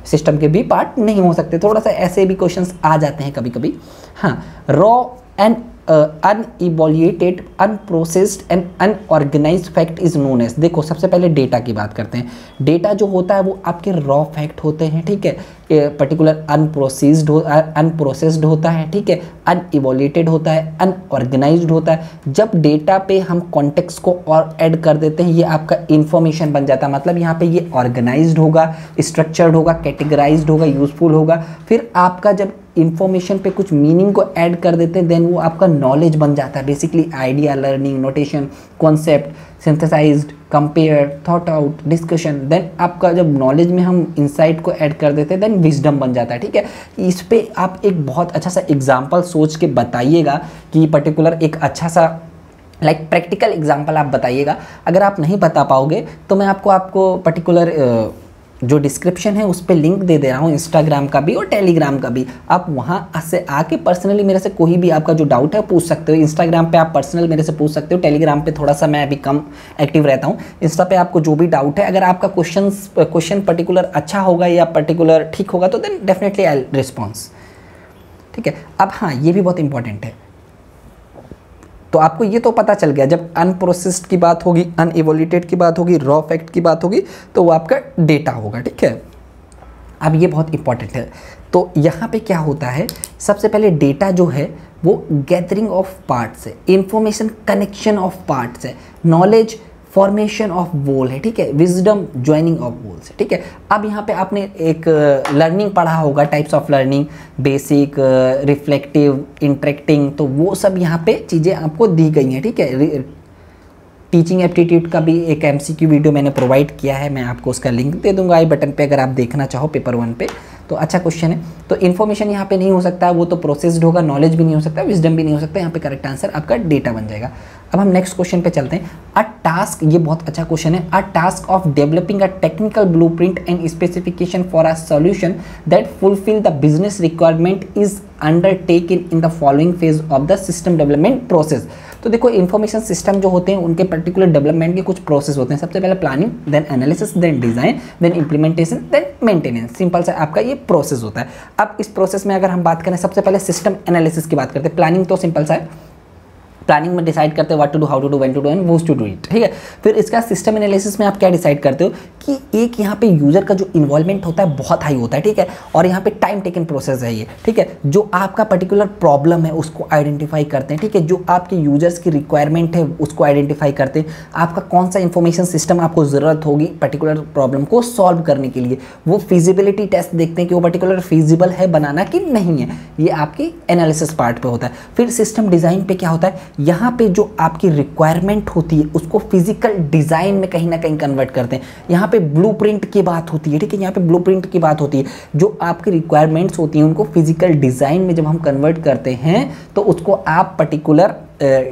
सिस्टम के भी पार्ट नहीं हो सकते। थोड़ा सा ऐसे भी क्वेश्चन आ जाते हैं कभी कभी। हाँ, raw and unevoluted unprocessed and unorganised fact is known as, देखो सबसे पहले डेटा की बात करते हैं। डेटा जो होता है वो आपके रॉ फैक्ट होते हैं, ठीक है। पर्टिकुलर अनप्रोसेस्ड होता है, ठीक है, अनइवोल्यूटेड होता है, अनऑर्गेनाइज्ड होता है। जब डेटा पे हम कॉन्टेक्स्ट को और ऐड कर देते हैं ये आपका इंफॉर्मेशन बन जाता है, मतलब यहाँ पे ये ऑर्गेनाइज्ड होगा, स्ट्रक्चर्ड होगा, कैटेगराइज्ड होगा, यूजफुल होगा। फिर आपका जब इंफॉर्मेशन पे कुछ मीनिंग को ऐड कर देते हैं देन वो आपका नॉलेज बन जाता है। Basically idea, learning, notation, concept, synthesised, compare, thought out, discussion. Then आपका जब नॉलेज में हम इंसाइट को ऐड कर देते हैं देन विजडम बन जाता है, ठीक है। इस पे आप एक बहुत अच्छा सा एग्जाम्पल सोच के बताइएगा कि पर्टिकुलर एक अच्छा सा प्रैक्टिकल एग्जाम्पल आप बताइएगा। अगर आप नहीं बता पाओगे तो मैं आपको पर्टिकुलर जो डिस्क्रिप्शन है उस पर लिंक दे दे रहा हूँ, इंस्टाग्राम का भी और टेलीग्राम का भी। आप वहाँ से आके पर्सनली मेरे से कोई भी आपका जो डाउट है पूछ सकते हो। इंस्टाग्राम पे आप पर्सनल मेरे से पूछ सकते हो, टेलीग्राम पे थोड़ा सा मैं अभी कम एक्टिव रहता हूँ। इंस्टा पे आपको जो भी डाउट है, अगर आपका क्वेश्चन पर्टिकुलर अच्छा होगा या पर्टिकुलर ठीक होगा तो देन डेफिनेटली आई रिस्पॉन्स, ठीक है। अब हाँ, ये भी बहुत इंपॉर्टेंट है। तो आपको ये तो पता चल गया, जब अनप्रोसेस्ड की बात होगी, अनइवोल्यूटेड की बात होगी, रॉ फैक्ट की बात होगी तो वो आपका डेटा होगा, ठीक है। अब ये बहुत इंपॉर्टेंट है। तो यहाँ पे क्या होता है, सबसे पहले डेटा जो है वो गैदरिंग ऑफ पार्ट्स है, इंफॉर्मेशन कनेक्शन ऑफ पार्ट्स है, नॉलेज फॉर्मेशन ऑफ वोल है, ठीक है, विजडम ज्वाइनिंग ऑफ वोल्स है, ठीक है। अब यहाँ पे आपने एक लर्निंग पढ़ा होगा, types of learning, basic, reflective, interacting, तो वो सब यहाँ पे चीज़ें आपको दी गई हैं, ठीक है। टीचिंग एप्टीट्यूड का भी एक एमसीक्यू वीडियो मैंने प्रोवाइड किया है, मैं आपको उसका लिंक दे दूंगा आई बटन पे अगर आप देखना चाहो पेपर 1 पे। तो अच्छा क्वेश्चन है। तो इन्फॉर्मेशन यहाँ पे नहीं हो सकता, वो तो प्रोसेस्ड होगा, नॉलेज भी नहीं हो सकता, विजडम भी नहीं हो सकता, यहाँ पे करेक्ट आंसर आपका डेटा बन जाएगा। अब हम नेक्स्ट क्वेश्चन पे चलते हैं। अ टास्क, ये बहुत अच्छा क्वेश्चन है। अ task of developing a technical blueprint and specification for a solution that fulfil the business requirement is undertaken in the following phase of the system development process. तो देखो information system जो होते हैं उनके पर्टिकुलर डेवलपमेंट के कुछ process होते हैं। सबसे पहले planning, then analysis, then design, then implementation, then maintenance. Simple सा आपका ये प्रोसेस होता है। अब इस प्रोसेस में अगर हम बात करें, सबसे पहले सिस्टम एनालिसिस की बात करते हैं। प्लानिंग तो सिंपल सा है, प्लानिंग में डिसाइड करते हैं what to do, how to do, when to do and what to do it, ठीक है। फिर इसका सिस्टम एनालिसिस में आप क्या डिसाइड करते हो कि एक यहाँ पे यूजर का जो इन्वॉल्वमेंट होता है बहुत हाई होता है, ठीक है, और यहाँ पे टाइम टेकन प्रोसेस है ये, ठीक है। जो आपका पर्टिकुलर प्रॉब्लम है उसको आइडेंटिफाई करते हैं, ठीक है, जो आपके यूजर्स की रिक्वायरमेंट है उसको आइडेंटिफाई करते हैं, आपका कौन सा इन्फॉर्मेशन सिस्टम आपको ज़रूरत होगी पर्टिकुलर प्रॉब्लम को सॉल्व करने के लिए, वो फिजिबिलिटी टेस्ट देखते हैं कि वो पर्टिकुलर फिजिबल है बनाना कि नहीं है, ये आपकी एनालिसिस पार्ट पे होता है। फिर सिस्टम डिज़ाइन पे क्या होता है, यहाँ पे जो आपकी रिक्वायरमेंट होती है उसको फिजिकल डिजाइन में कहीं ना कहीं कन्वर्ट करते हैं। यहाँ पे ब्लूप्रिंट की बात होती है, ठीक है, यहाँ पे ब्लूप्रिंट की बात होती है। जो आपकी रिक्वायरमेंट्स होती हैं उनको फिजिकल डिजाइन में जब हम कन्वर्ट करते हैं तो उसको आप पर्टिकुलर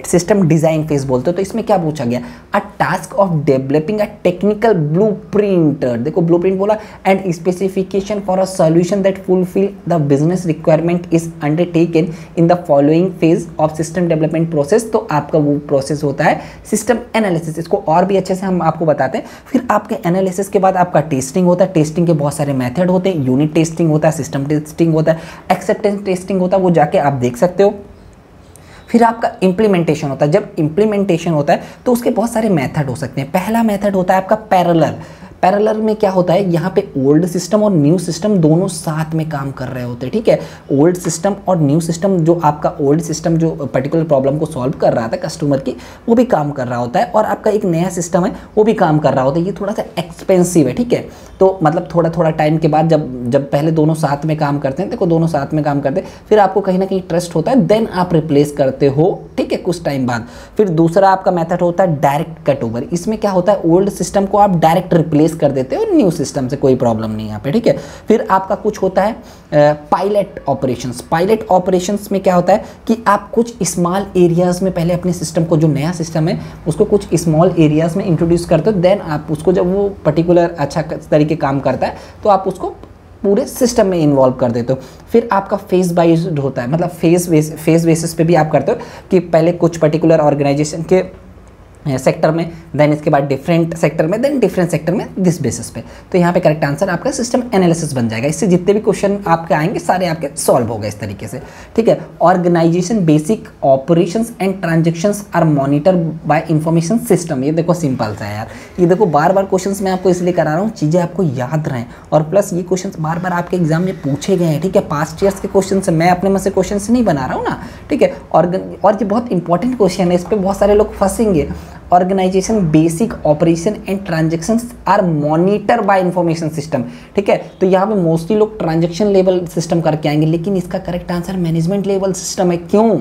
सिस्टम डिजाइन फेज बोलते हो। तो इसमें क्या पूछा गया, अ task of developing a technical blueprint, देखो ब्लूप्रिंट बोला, and specification for a solution that fulfil the business requirement is undertaken in the following phase of system development process. तो आपका वो प्रोसेस होता है सिस्टम एनालिसिस। इसको और भी अच्छे से हम आपको बताते हैं। फिर आपके एनालिसिस के बाद आपका टेस्टिंग होता है। टेस्टिंग के बहुत सारे मेथड होते हैं, यूनिट टेस्टिंग होता है, सिस्टम टेस्टिंग होता है, एक्सेप्टेंस टेस्टिंग होता है, वो जाके आप देख सकते हो। फिर आपका इम्प्लीमेंटेशन होता है। जब इम्प्लीमेंटेशन होता है तो उसके बहुत सारे मेथड हो सकते हैं। पहला मेथड होता है आपका पैरेलल। पैरेलल में क्या होता है, यहाँ पे ओल्ड सिस्टम और न्यू सिस्टम दोनों साथ में काम कर रहे होते हैं, ठीक है। ओल्ड सिस्टम और न्यू सिस्टम, जो आपका ओल्ड सिस्टम जो पर्टिकुलर प्रॉब्लम को सॉल्व कर रहा था कस्टमर की, वो भी काम कर रहा होता है, और आपका एक नया सिस्टम है वो भी काम कर रहा होता है। ये थोड़ा सा एक्सपेंसिव है, ठीक है। तो मतलब थोड़ा थोड़ा टाइम के बाद जब पहले दोनों साथ में काम करते हैं, देखो दोनों साथ में काम करते हैं, फिर आपको कहीं ना कहीं ट्रस्ट होता है, देन आप रिप्लेस करते हो, ठीक है, कुछ टाइम बाद। फिर दूसरा आपका मेथड होता है डायरेक्ट कट ओवर। इसमें क्या होता है, ओल्ड सिस्टम को आप डायरेक्ट रिप्लेस कर देते हो न्यू सिस्टम से, कोई प्रॉब्लम नहीं यहाँ पे, ठीक है। फिर आपका कुछ होता है पायलट ऑपरेशंस। पायलट ऑपरेशंस में क्या होता है कि आप कुछ स्मॉल एरियाज में पहले अपने सिस्टम को, जो नया सिस्टम है उसको कुछ स्मॉल एरियाज में इंट्रोड्यूस करते हो, देन आप उसको जब वो पर्टिकुलर अच्छा तरीके काम करता है तो आप उसको पूरे सिस्टम में इन्वॉल्व कर देते हो। फिर आपका फेज बाइज होता है, मतलब फेज बेसिस पे भी आप करते हो कि पहले कुछ पर्टिकुलर ऑर्गेनाइजेशन के सेक्टर में, देन इसके बाद डिफरेंट सेक्टर में, देन डिफरेंट सेक्टर में, दिस बेसिस पे। तो यहाँ पे करेक्ट आंसर आपका सिस्टम एनालिसिस बन जाएगा। इससे जितने भी क्वेश्चन आपके आएंगे सारे आपके सॉल्व हो गए इस तरीके से, ठीक है। Organization basic operations and transactions are monitor by information system. ये देखो सिंपल सा है यार, ये देखो बार बार क्वेश्चंस मैं आपको इसलिए करा रहा हूँ, चीज़ें आपको याद रहें, और प्लस ये क्वेश्चंस बार बार आपके एग्जाम में पूछे गए हैं, ठीक है। पास्ट ईयर्स के क्वेश्चन से मैं अपने मन से क्वेश्चन नहीं बना रहा हूँ ना, ठीक है। और ये बहुत इंपॉर्टेंट क्वेश्चन है, इस पर बहुत सारे लोग फंसेंगे। Organisation basic operation and transactions are monitor by information system, ठीक है। तो यहाँ पे मोस्टली लोग ट्रांजेक्शन लेवल सिस्टम करके आएंगे, लेकिन इसका correct answer management level system है। क्यों?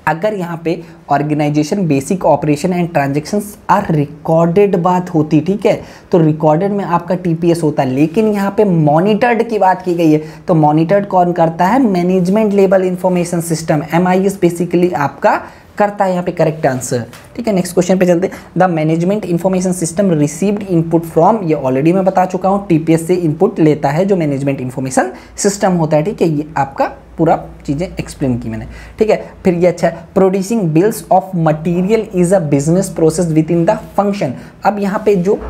अगर यहाँ पे organization basic operation and transactions are recorded बात होती, ठीक है, तो रिकॉर्डेड में आपका टीपीएस होता है, लेकिन यहाँ पे मॉनिटर्ड की बात की गई है, तो मॉनिटर्ड कौन करता है? Management level information system, MIS basically आपका करता है यहाँ पे करेक्ट आंसर, ठीक है। नेक्स्ट क्वेश्चन पे चलते हैं। The management information system received input from, ये ऑलरेडी मैं बता चुका हूँ, टीपीएस से इनपुट लेता है जो मैनेजमेंट इंफॉर्मेशन सिस्टम होता है, ठीक है। ये आपका पूरा चीज़ें एक्सप्लेन की मैंने, ठीक है। फिर ये अच्छा है, producing bills of material is a business process with in the function. अब यहाँ पे जो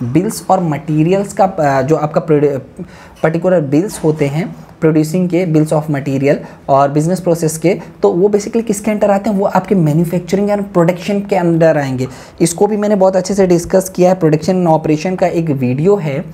बिल्स और मटीरियल्स का जो आपका पर्टिकुलर बिल्स होते हैं, प्रोड्यूसिंग के बिल्स ऑफ मटेरियल और बिजनेस प्रोसेस के, तो वो बेसिकली किसके अंडर आते हैं? वो आपके मैन्युफैक्चरिंग एंड प्रोडक्शन के अंदर आएंगे। इसको भी मैंने बहुत अच्छे से डिस्कस किया है, प्रोडक्शन ऑपरेशन का एक वीडियो है,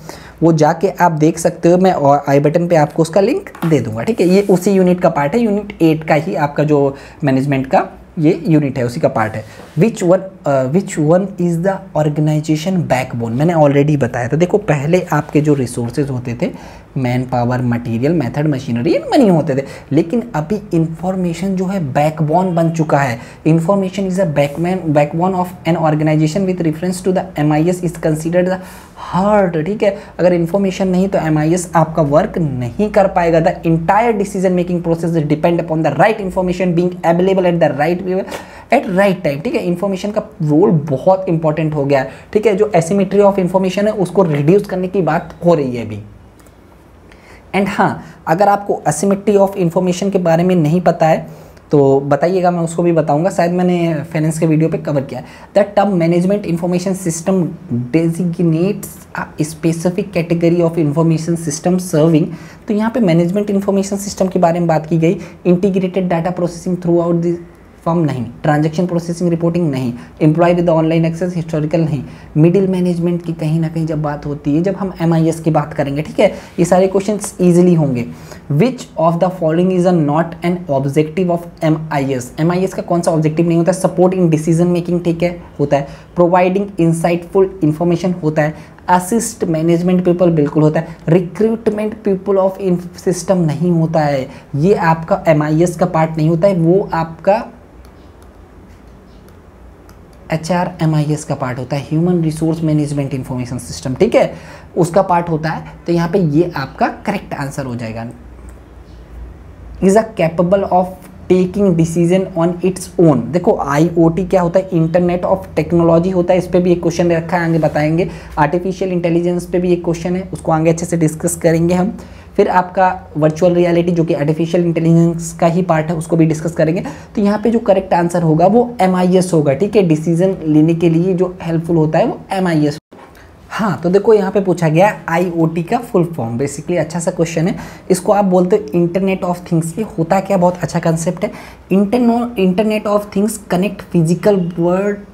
वो जाके आप देख सकते हो, मैं आई बटन पे आपको उसका लिंक दे दूंगा, ठीक है। ये उसी यूनिट का पार्ट है, यूनिट 8 का ही आपका जो मैनेजमेंट का ये यूनिट है, उसी का पार्ट है। Which one which one is the organization backbone, मैंने ऑलरेडी बताया था। देखो पहले आपके जो रिसोर्सेज होते थे, man power, material, method, machinery and money होते थे, लेकिन अभी इंफॉर्मेशन जो है बैकबोन बन चुका है। Information is a backbone of an organization with reference to the MIS is considered the heart. ठीक है, अगर इंफॉर्मेशन नहीं तो MIS आपका वर्क नहीं कर पाएगा। The entire decision making process depend upon the right information being available at the right at right time. ठीक है, इंफॉर्मेशन का रोल बहुत इंपॉर्टेंट हो गया है। ठीक है, जो एसिमेट्री ऑफ इंफॉर्मेशन है उसको रिड्यूस करने की बात हो रही है अभी। एंड हाँ, अगर आपको एसिमेट्री ऑफ इंफॉर्मेशन के बारे में नहीं पता है तो बताइएगा, मैं उसको भी बताऊंगा, शायद मैंने फाइनेंस के वीडियो पे कवर किया है। The term management information system डेजिग्नेट्स a specific category of information system serving. तो यहाँ पे मैनेजमेंट इंफॉर्मेशन सिस्टम के बारे में बात की गई। Integrated data processing throughout the form नहीं, ट्रांजैक्शन प्रोसेसिंग रिपोर्टिंग नहीं, employ with online access historical नहीं, मिडिल मैनेजमेंट की कहीं ना कहीं जब बात होती है, जब हम MIS की बात करेंगे, ठीक है, ये सारे क्वेश्चंस इजीली होंगे। विच of the following is a not an objective of MIS। MIS का कौन सा ऑब्जेक्टिव नहीं होता है? सपोर्ट इन डिसीजन मेकिंग, ठीक है, होता है। प्रोवाइडिंग इंसाइटफुल इंफॉर्मेशन होता है। असिस्ट मैनेजमेंट पीपल बिल्कुल होता है। रिक्रूटमेंट पीपल ऑफ सिस्टम नहीं होता है, ये आपका MIS का पार्ट नहीं होता है, वो आपका HR MIS का पार्ट होता है, human resource management information system, ठीक है, उसका पार्ट होता है। तो यहाँ पे ये आपका करेक्ट आंसर हो जाएगा। Is a capable of taking decision on its own. देखो IoT क्या होता है? इंटरनेट ऑफ टेक्नोलॉजी होता है, इस पर भी एक क्वेश्चन रखा है, आगे बताएंगे। आर्टिफिशियल इंटेलिजेंस पे भी एक क्वेश्चन है, उसको आगे अच्छे से डिस्कस करेंगे हम। फिर आपका वर्चुअल रियलिटी जो कि आर्टिफिशियल इंटेलिजेंस का ही पार्ट है, उसको भी डिस्कस करेंगे। तो यहाँ पे जो करेक्ट आंसर होगा वो MIS होगा, ठीक है, डिसीजन लेने के लिए जो हेल्पफुल होता है वो MIS। हाँ, तो देखो यहाँ पे पूछा गया IoT का फुल फॉर्म, बेसिकली अच्छा सा क्वेश्चन है। इसको आप बोलते हो इंटरनेट ऑफ थिंग्स। ये होता क्या? बहुत अच्छा कंसेप्ट है। Internet of things connect physical world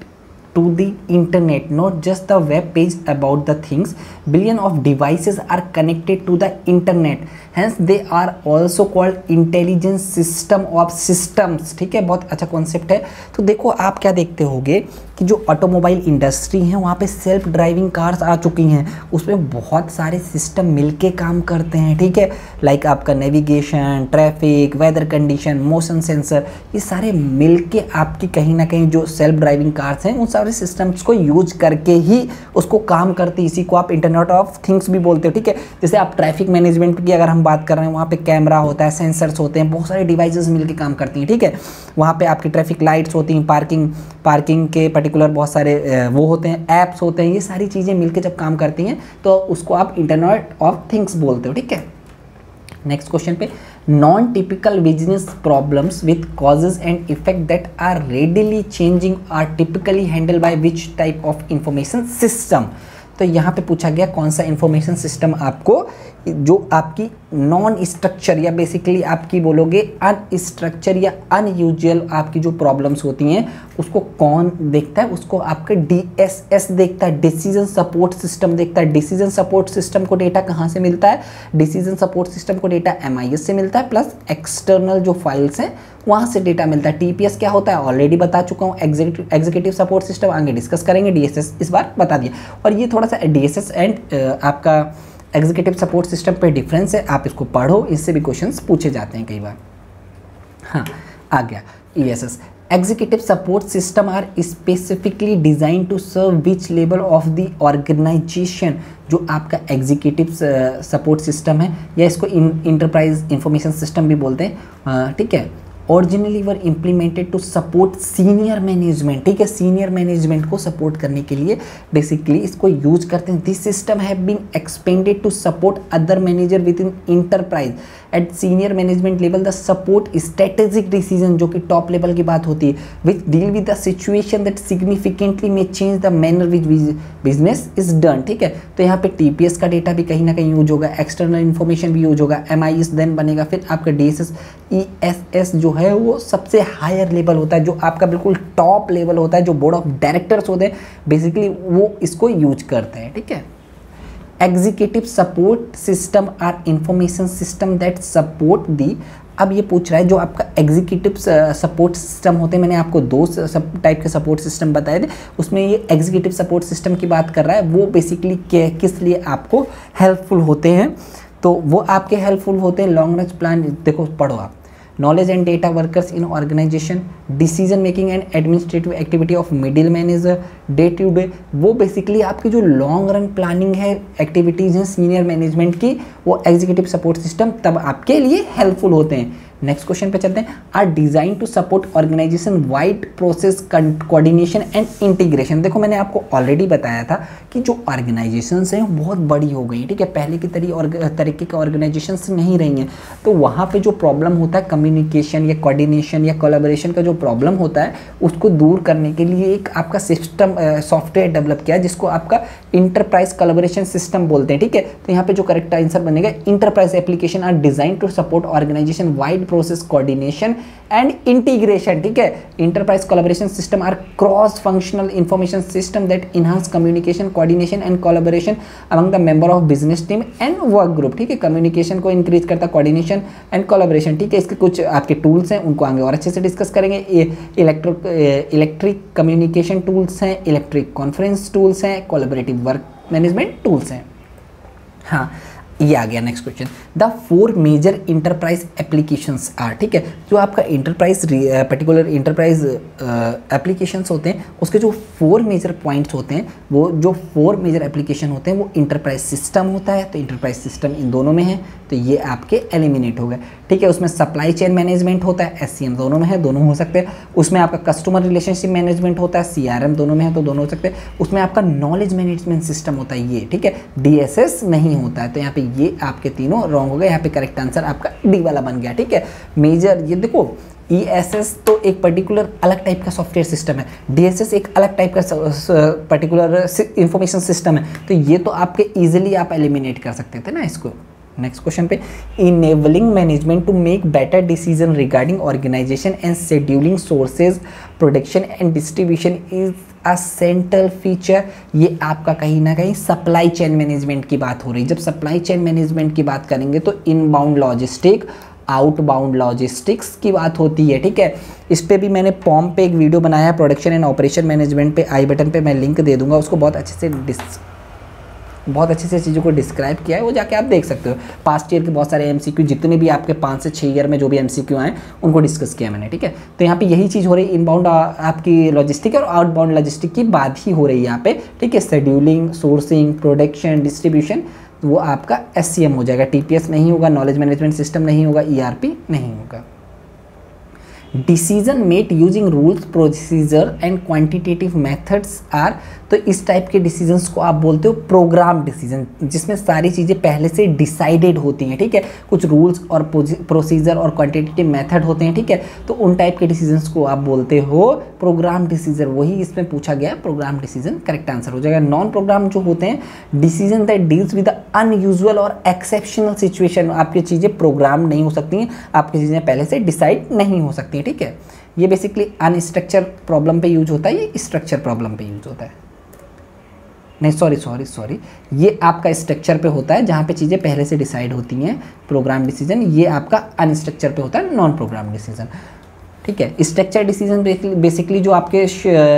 to the internet, not just the web page about the things. Billion of devices are connected to the internet, hence they are also called intelligent system of systems। ठीक है, बहुत अच्छा concept है। तो देखो आप क्या देखते होगे कि जो ऑटोमोबाइल इंडस्ट्री है वहाँ पे सेल्फ ड्राइविंग कार्स आ चुकी हैं, उसमें बहुत सारे सिस्टम मिलके काम करते हैं, ठीक है, लाइक आपका navigation, traffic, weather condition, motion sensor, ये सारे मिलके आपकी कहीं ना कहीं जो सेल्फ ड्राइविंग कार्स हैं उन सारे सिस्टम्स को यूज करके ही उसको काम करती है। इसी को आप इंटरनेट ऑफ थिंग्स भी बोलते हो, ठीक है। जैसे आप ट्रैफिक मैनेजमेंट की अगर हम बात कर रहे हैं, वहाँ पे कैमरा होता है, सेंसर्स होते हैं, बहुत सारे डिवाइसेस मिलके काम करती हैं, ठीक है। वहाँ पे आपकी ट्रैफिक लाइट्स होती हैं, पार्किंग के पर्टिकुलर बहुत सारे वो होते हैं, ऐप्स होते हैं, ये सारी चीज़ें मिलके जब काम करती हैं तो उसको आप इंटरनेट ऑफ थिंग्स बोलते हो, ठीक है। नेक्स्ट क्वेश्चन पे, non typical business problems with causes and effect that are readily changing are typically handle by which type of information system. तो यहाँ पे पूछा गया कौन सा इंफॉर्मेशन सिस्टम आपको, जो आपकी नॉन स्ट्रक्चर या बेसिकली आपकी बोलोगे अनस्ट्रक्चर या अनयूजुअल आपकी जो प्रॉब्लम्स होती हैं उसको कौन देखता है? उसको आपका DSS देखता है, डिसीजन सपोर्ट सिस्टम देखता है। डिसीजन सपोर्ट सिस्टम को डेटा कहाँ से मिलता है? डिसीजन सपोर्ट सिस्टम को डेटा MIS से मिलता है, प्लस एक्सटर्नल जो फाइल्स हैं वहाँ से डेटा मिलता है। TPS क्या होता है ऑलरेडी बता चुका हूँ, एग्जीक्यूटिव सपोर्ट सिस्टम, आगे डिस्कस करेंगे। DSS इस बार बता दिया। और ये थोड़ा सा DSS एंड आपका एग्जीक्यूटिव सपोर्ट सिस्टम पे डिफरेंस है, आप इसको पढ़ो, इससे भी क्वेश्चंस पूछे जाते हैं कई बार। हाँ, आ गया ESS। Executive support system are specifically design to serve which level of the organization. जो आपका एग्जीक्यूटिव सपोर्ट सिस्टम है या इसको इंटरप्राइज इंफॉर्मेशन सिस्टम भी बोलते हैं, ठीक है, originally were implemented to support senior management, ठीक है, सीनियर मैनेजमेंट को सपोर्ट करने के लिए बेसिकली इसको यूज करते हैं। This system have been expanded to support other manager with in enterprise at senior management level the support strategic decision, जो कि टॉप लेवल की बात होती है, which deal with the situation that significantly में change the manner which business is done, ठीक है। तो यहाँ पे TPS का डेटा भी कहीं ना कहीं यूज होगा, एक्सटर्नल इन्फॉर्मेशन भी यूज होगा, MIS देन बनेगा, फिर आपका DSS। ESS जो है वो सबसे हायर लेवल होता है, जो आपका बिल्कुल टॉप लेवल होता है, जो बोर्ड ऑफ डायरेक्टर्स होते हैं बेसिकली वो इसको यूज करते हैं, ठीक है। Executive support system are information system that support the अब ये पूछ रहा है जो आपका एग्जीक्यूटिव सपोर्ट सिस्टम होते हैं, मैंने आपको दो सब टाइप के सपोर्ट सिस्टम बताए थे, उसमें ये एग्जीक्यूटिव सपोर्ट सिस्टम की बात कर रहा है, वो बेसिकली किस लिए आपको हेल्पफुल होते हैं। तो वो आपके हेल्पफुल होते हैं लॉन्ग रेंज प्लान, देखो पढ़ो आप, knowledge and data workers in organization, decision making and administrative activity of middle manager, day to day, वो बेसिकली आपकी जो लॉन्ग रन प्लानिंग है, एक्टिविटीज़ हैं सीनियर मैनेजमेंट की, वो एग्जीक्यूटिव सपोर्ट सिस्टम तब आपके लिए हेल्पफुल होते हैं। नेक्स्ट क्वेश्चन पे चलते हैं, are design to support organization wide process coordination and integration. देखो मैंने आपको ऑलरेडी बताया था कि जो ऑर्गेनाइजेशंस हैं बहुत बड़ी हो गई, ठीक है, पहले की तरीके के ऑर्गेनाइजेशंस नहीं रही हैं, तो वहाँ पे जो प्रॉब्लम होता है कम्युनिकेशन या कोऑर्डिनेशन या कोलैबोरेशन का जो प्रॉब्लम होता है, उसको दूर करने के लिए एक आपका सिस्टम सॉफ्टवेयर डेवलप किया जिसको आपका इंटरप्राइज कोलैबोरेशन सिस्टम बोलते हैं, ठीक है। तो यहाँ पे जो करेक्ट आंसर बनेगा, enterprise application are design to support organization wide process coordination and integration, ठीक है। Enterprise collaboration system are cross functional information system that enhance communication, coordination and collaboration among the member of business team and work group, ठीक है। Communication को increase करता है, coordination and collaboration, ठीक है। इसके कुछ आपके टूल्स हैं, उनको आगे और अच्छे से डिस्कस करेंगे। इलेक्ट्रिक कम्युनिकेशन टूल्स हैं, इलेक्ट्रिक कॉन्फ्रेंस टूल्स हैं, कोलैबोरेटिव वर्क मैनेजमेंट टूल्स हैं। हाँ, ये आ गया next question, the 4 major enterprise applications are, ठीक है। जो आपका इंटरप्राइज पर्टिकुलर इंटरप्राइज एप्लीकेशंस होते हैं, उसके जो 4 मेजर पॉइंट्स होते हैं, वो जो 4 मेजर एप्लीकेशन होते हैं वो इंटरप्राइज सिस्टम होता है। तो इंटरप्राइज सिस्टम इन दोनों में है, तो ये आपके एलिमिनेट हो गए, ठीक है। उसमें सप्लाई चेन मैनेजमेंट होता है, SCM दोनों में है, दोनों हो सकते हैं। उसमें आपका कस्टमर रिलेशनशिप मैनेजमेंट होता है, CRM दोनों में है, तो दोनों हो सकते हैं। उसमें आपका नॉलेज मैनेजमेंट सिस्टम होता है ये, ठीक है, DSS नहीं होता है। तो यहाँ पे ये आपके तीनों रॉन्ग हो गए, यहाँ पे करेक्ट आंसर आपका डी वाला बन गया, ठीक है। मेजर, ये देखो ESS तो एक पर्टिकुलर अलग टाइप का सॉफ्टवेयर सिस्टम है, DSS एक अलग टाइप का पर्टिकुलर इंफॉर्मेशन सिस्टम है, तो ये तो आपके इजीली आप एलिमिनेट कर सकते थे ना इसको। नेक्स्ट क्वेश्चन पे, enabling management to make better decision regarding organization and scheduling sources, production and distribution is a central feature. ये आपका कहीं ना कहीं सप्लाई चेन मैनेजमेंट की बात हो रही है। जब सप्लाई चेन मैनेजमेंट की बात करेंगे तो इनबाउंड लॉजिस्टिक, आउटबाउंड लॉजिस्टिक्स की बात होती है, ठीक है। इस पे भी मैंने पॉम पे एक वीडियो बनाया है, प्रोडक्शन एंड ऑपरेशन मैनेजमेंट पे, आई बटन पे मैं लिंक दे दूंगा, उसको बहुत अच्छे से चीज़ों को डिस्क्राइब किया है, वो जाके आप देख सकते हो। पास्ट ईयर के बहुत सारे MCQ, जितने भी आपके 5 से 6 ईयर में जो भी MCQ आए उनको डिस्कस किया मैंने, ठीक है। तो यहाँ पे यही चीज़ हो रही है, इनबाउंड आपकी लॉजिस्टिक और आउटबाउंड लॉजिस्टिक की बात ही हो रही है यहाँ पे, ठीक है। शेड्यूलिंग, सोर्सिंग, प्रोडक्शन, डिस्ट्रीब्यूशन, वो आपका SCM हो जाएगा, TPS नहीं होगा, नॉलेज मैनेजमेंट सिस्टम नहीं होगा, ERP नहीं होगा। Decision made using rules, procedure and quantitative methods are, तो इस टाइप के डिसीजंस को आप बोलते हो प्रोग्राम डिसीजन, जिसमें सारी चीज़ें पहले से डिसाइडेड होती हैं, ठीक है। कुछ रूल्स और प्रोसीजर और क्वांटिटेटिव मेथड होते हैं, ठीक है। तो उन टाइप के डिसीजंस को आप बोलते हो प्रोग्राम डिसीजन, वही इसमें पूछा गया, प्रोग्राम डिसीजन करेक्ट आंसर हो जाएगा। नॉन प्रोग्राम जो होते हैं, decision that deals with unusual और एक्सेप्शनल सिचुएशन, आपकी चीज़ें प्रोग्राम नहीं हो सकती हैं, आपकी चीज़ें पहले से डिसाइड नहीं हो सकती, ठीक है। ये बेसिकली अनस्ट्रक्चर प्रॉब्लम पे यूज होता है, ये स्ट्रक्चर प्रॉब्लम पे यूज होता है। नहीं, सॉरी, ये आपका स्ट्रक्चर पे होता है जहाँ पे चीज़ें पहले से डिसाइड होती हैं, प्रोग्राम डिसीजन। ये आपका अनस्ट्रक्चर पे होता है, नॉन प्रोग्राम डिसीजन, ठीक है। स्ट्रक्चर डिसीजन बेसिकली जो आपके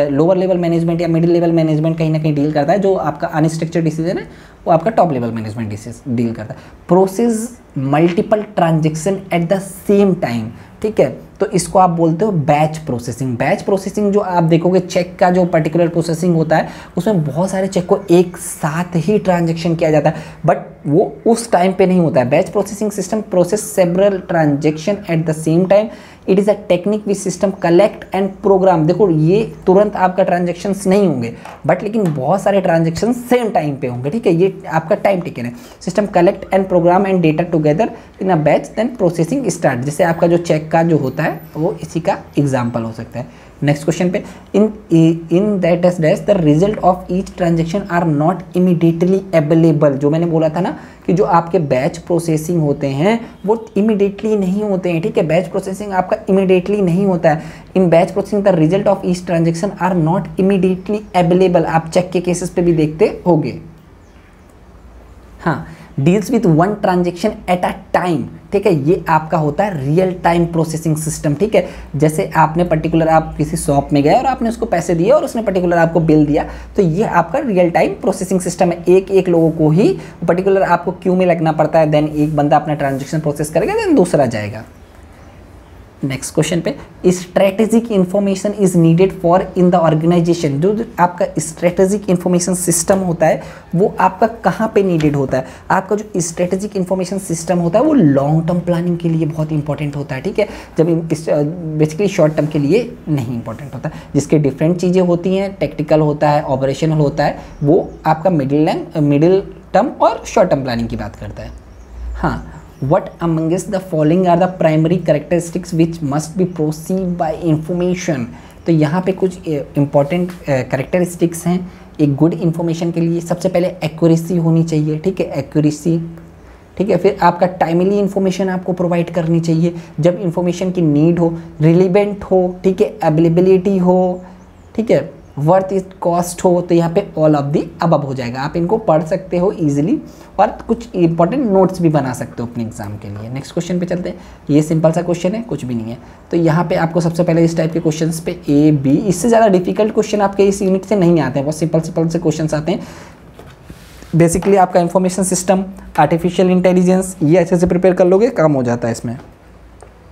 लोअर लेवल मैनेजमेंट या मिडिल लेवल मैनेजमेंट कहीं ना कहीं डील करता है, जो आपका अनस्ट्रक्चर डिसीजन है वो आपका टॉप लेवल मैनेजमेंट डील करता है। Process multiple transaction at the same time, ठीक है, तो इसको आप बोलते हो बैच प्रोसेसिंग। बैच प्रोसेसिंग जो आप देखोगे, चेक का जो पर्टिकुलर प्रोसेसिंग होता है, उसमें बहुत सारे चेक को एक साथ ही ट्रांजेक्शन किया जाता है, बट वो उस टाइम पे नहीं होता है। Batch processing system process several transaction at the same time, it is a technique which system collect and program. देखो ये तुरंत आपका ट्रांजेक्शन्स नहीं होंगे, बट लेकिन बहुत सारे ट्रांजेक्शन सेम टाइम पे होंगे, ठीक है। ये आपका टाइम टेकन है। System collect and program and data together in a batch, then processing start. जैसे आपका जो चेक का जो होता है वो इसी का एग्जाम्पल हो सकता है। नेक्स्ट क्वेश्चन पे, in that dash the result of each transaction are not immediately available. जो मैंने बोला था ना कि जो आपके बैच प्रोसेसिंग होते हैं वो इमीडिएटली नहीं होते हैं, ठीक है। बैच प्रोसेसिंग आपका इमीडिएटली नहीं होता है। In batch processing the result of each transaction are not immediately available. आप चेक के केसेस पे भी देखते होगे। हाँ, deals with one transaction at a time, ठीक है। ये आपका होता है रियल टाइम प्रोसेसिंग सिस्टम, ठीक है। जैसे आपने पर्टिकुलर आप किसी शॉप में गए और आपने उसको पैसे दिए और उसने पर्टिकुलर आपको बिल दिया, तो ये आपका रियल टाइम प्रोसेसिंग सिस्टम है। एक एक लोगों को ही पर्टिकुलर आपको क्यू में लगना पड़ता है, देन एक बंदा अपना ट्रांजेक्शन प्रोसेस करेगा, देन दूसरा जाएगा। नेक्स्ट क्वेश्चन पे, strategic information is needed for in the organization. जो आपका स्ट्रेटेजिक इंफॉर्मेशन सिस्टम होता है वो आपका कहाँ पे नीडेड होता है? आपका जो स्ट्रेटेजिक इंफॉर्मेशन सिस्टम होता है वो लॉन्ग टर्म प्लानिंग के लिए बहुत इंपॉर्टेंट होता है, ठीक है। जब बेसिकली शॉर्ट टर्म के लिए नहीं इंपॉर्टेंट होता, जिसके डिफरेंट चीज़ें होती हैं, टेक्टिकल होता है, ऑपरेशनल होता है, वो आपका मिडिल टर्म और शॉर्ट टर्म प्लानिंग की बात करता है। हाँ, what amongst the following are the primary characteristics which must be perceived by information? तो यहाँ पे कुछ इंपॉर्टेंट कैरेक्टरिस्टिक्स हैं एक गुड इन्फॉर्मेशन के लिए। सबसे पहले एक्यूरेसी होनी चाहिए, ठीक है, एक्यूरेसी, ठीक है। फिर आपका टाइमली इन्फॉर्मेशन आपको प्रोवाइड करनी चाहिए जब इन्फॉर्मेशन की नीड हो, रिलेवेंट हो, ठीक है, अवेलेबिलिटी हो, ठीक है, वर्थ इट कॉस्ट हो। तो यहाँ पे ऑल ऑफ दी अबव हो जाएगा। आप इनको पढ़ सकते हो इजीली और कुछ इंपॉर्टेंट नोट्स भी बना सकते हो अपने एग्जाम के लिए। नेक्स्ट क्वेश्चन पे चलते हैं। ये सिंपल सा क्वेश्चन है, कुछ भी नहीं है। तो यहाँ पे आपको सबसे पहले इस टाइप के क्वेश्चंस पे ए बी, इससे ज़्यादा डिफिकल्ट क्वेश्चन आपके इस यूनिट से नहीं आते हैं, बहुत सिंपल से क्वेश्चन आते हैं। बेसिकली आपका इंफॉर्मेशन सिस्टम, आर्टिफिशियल इंटेलिजेंस, ये अच्छे से प्रिपेयर कर लोगे, काम हो जाता है इसमें।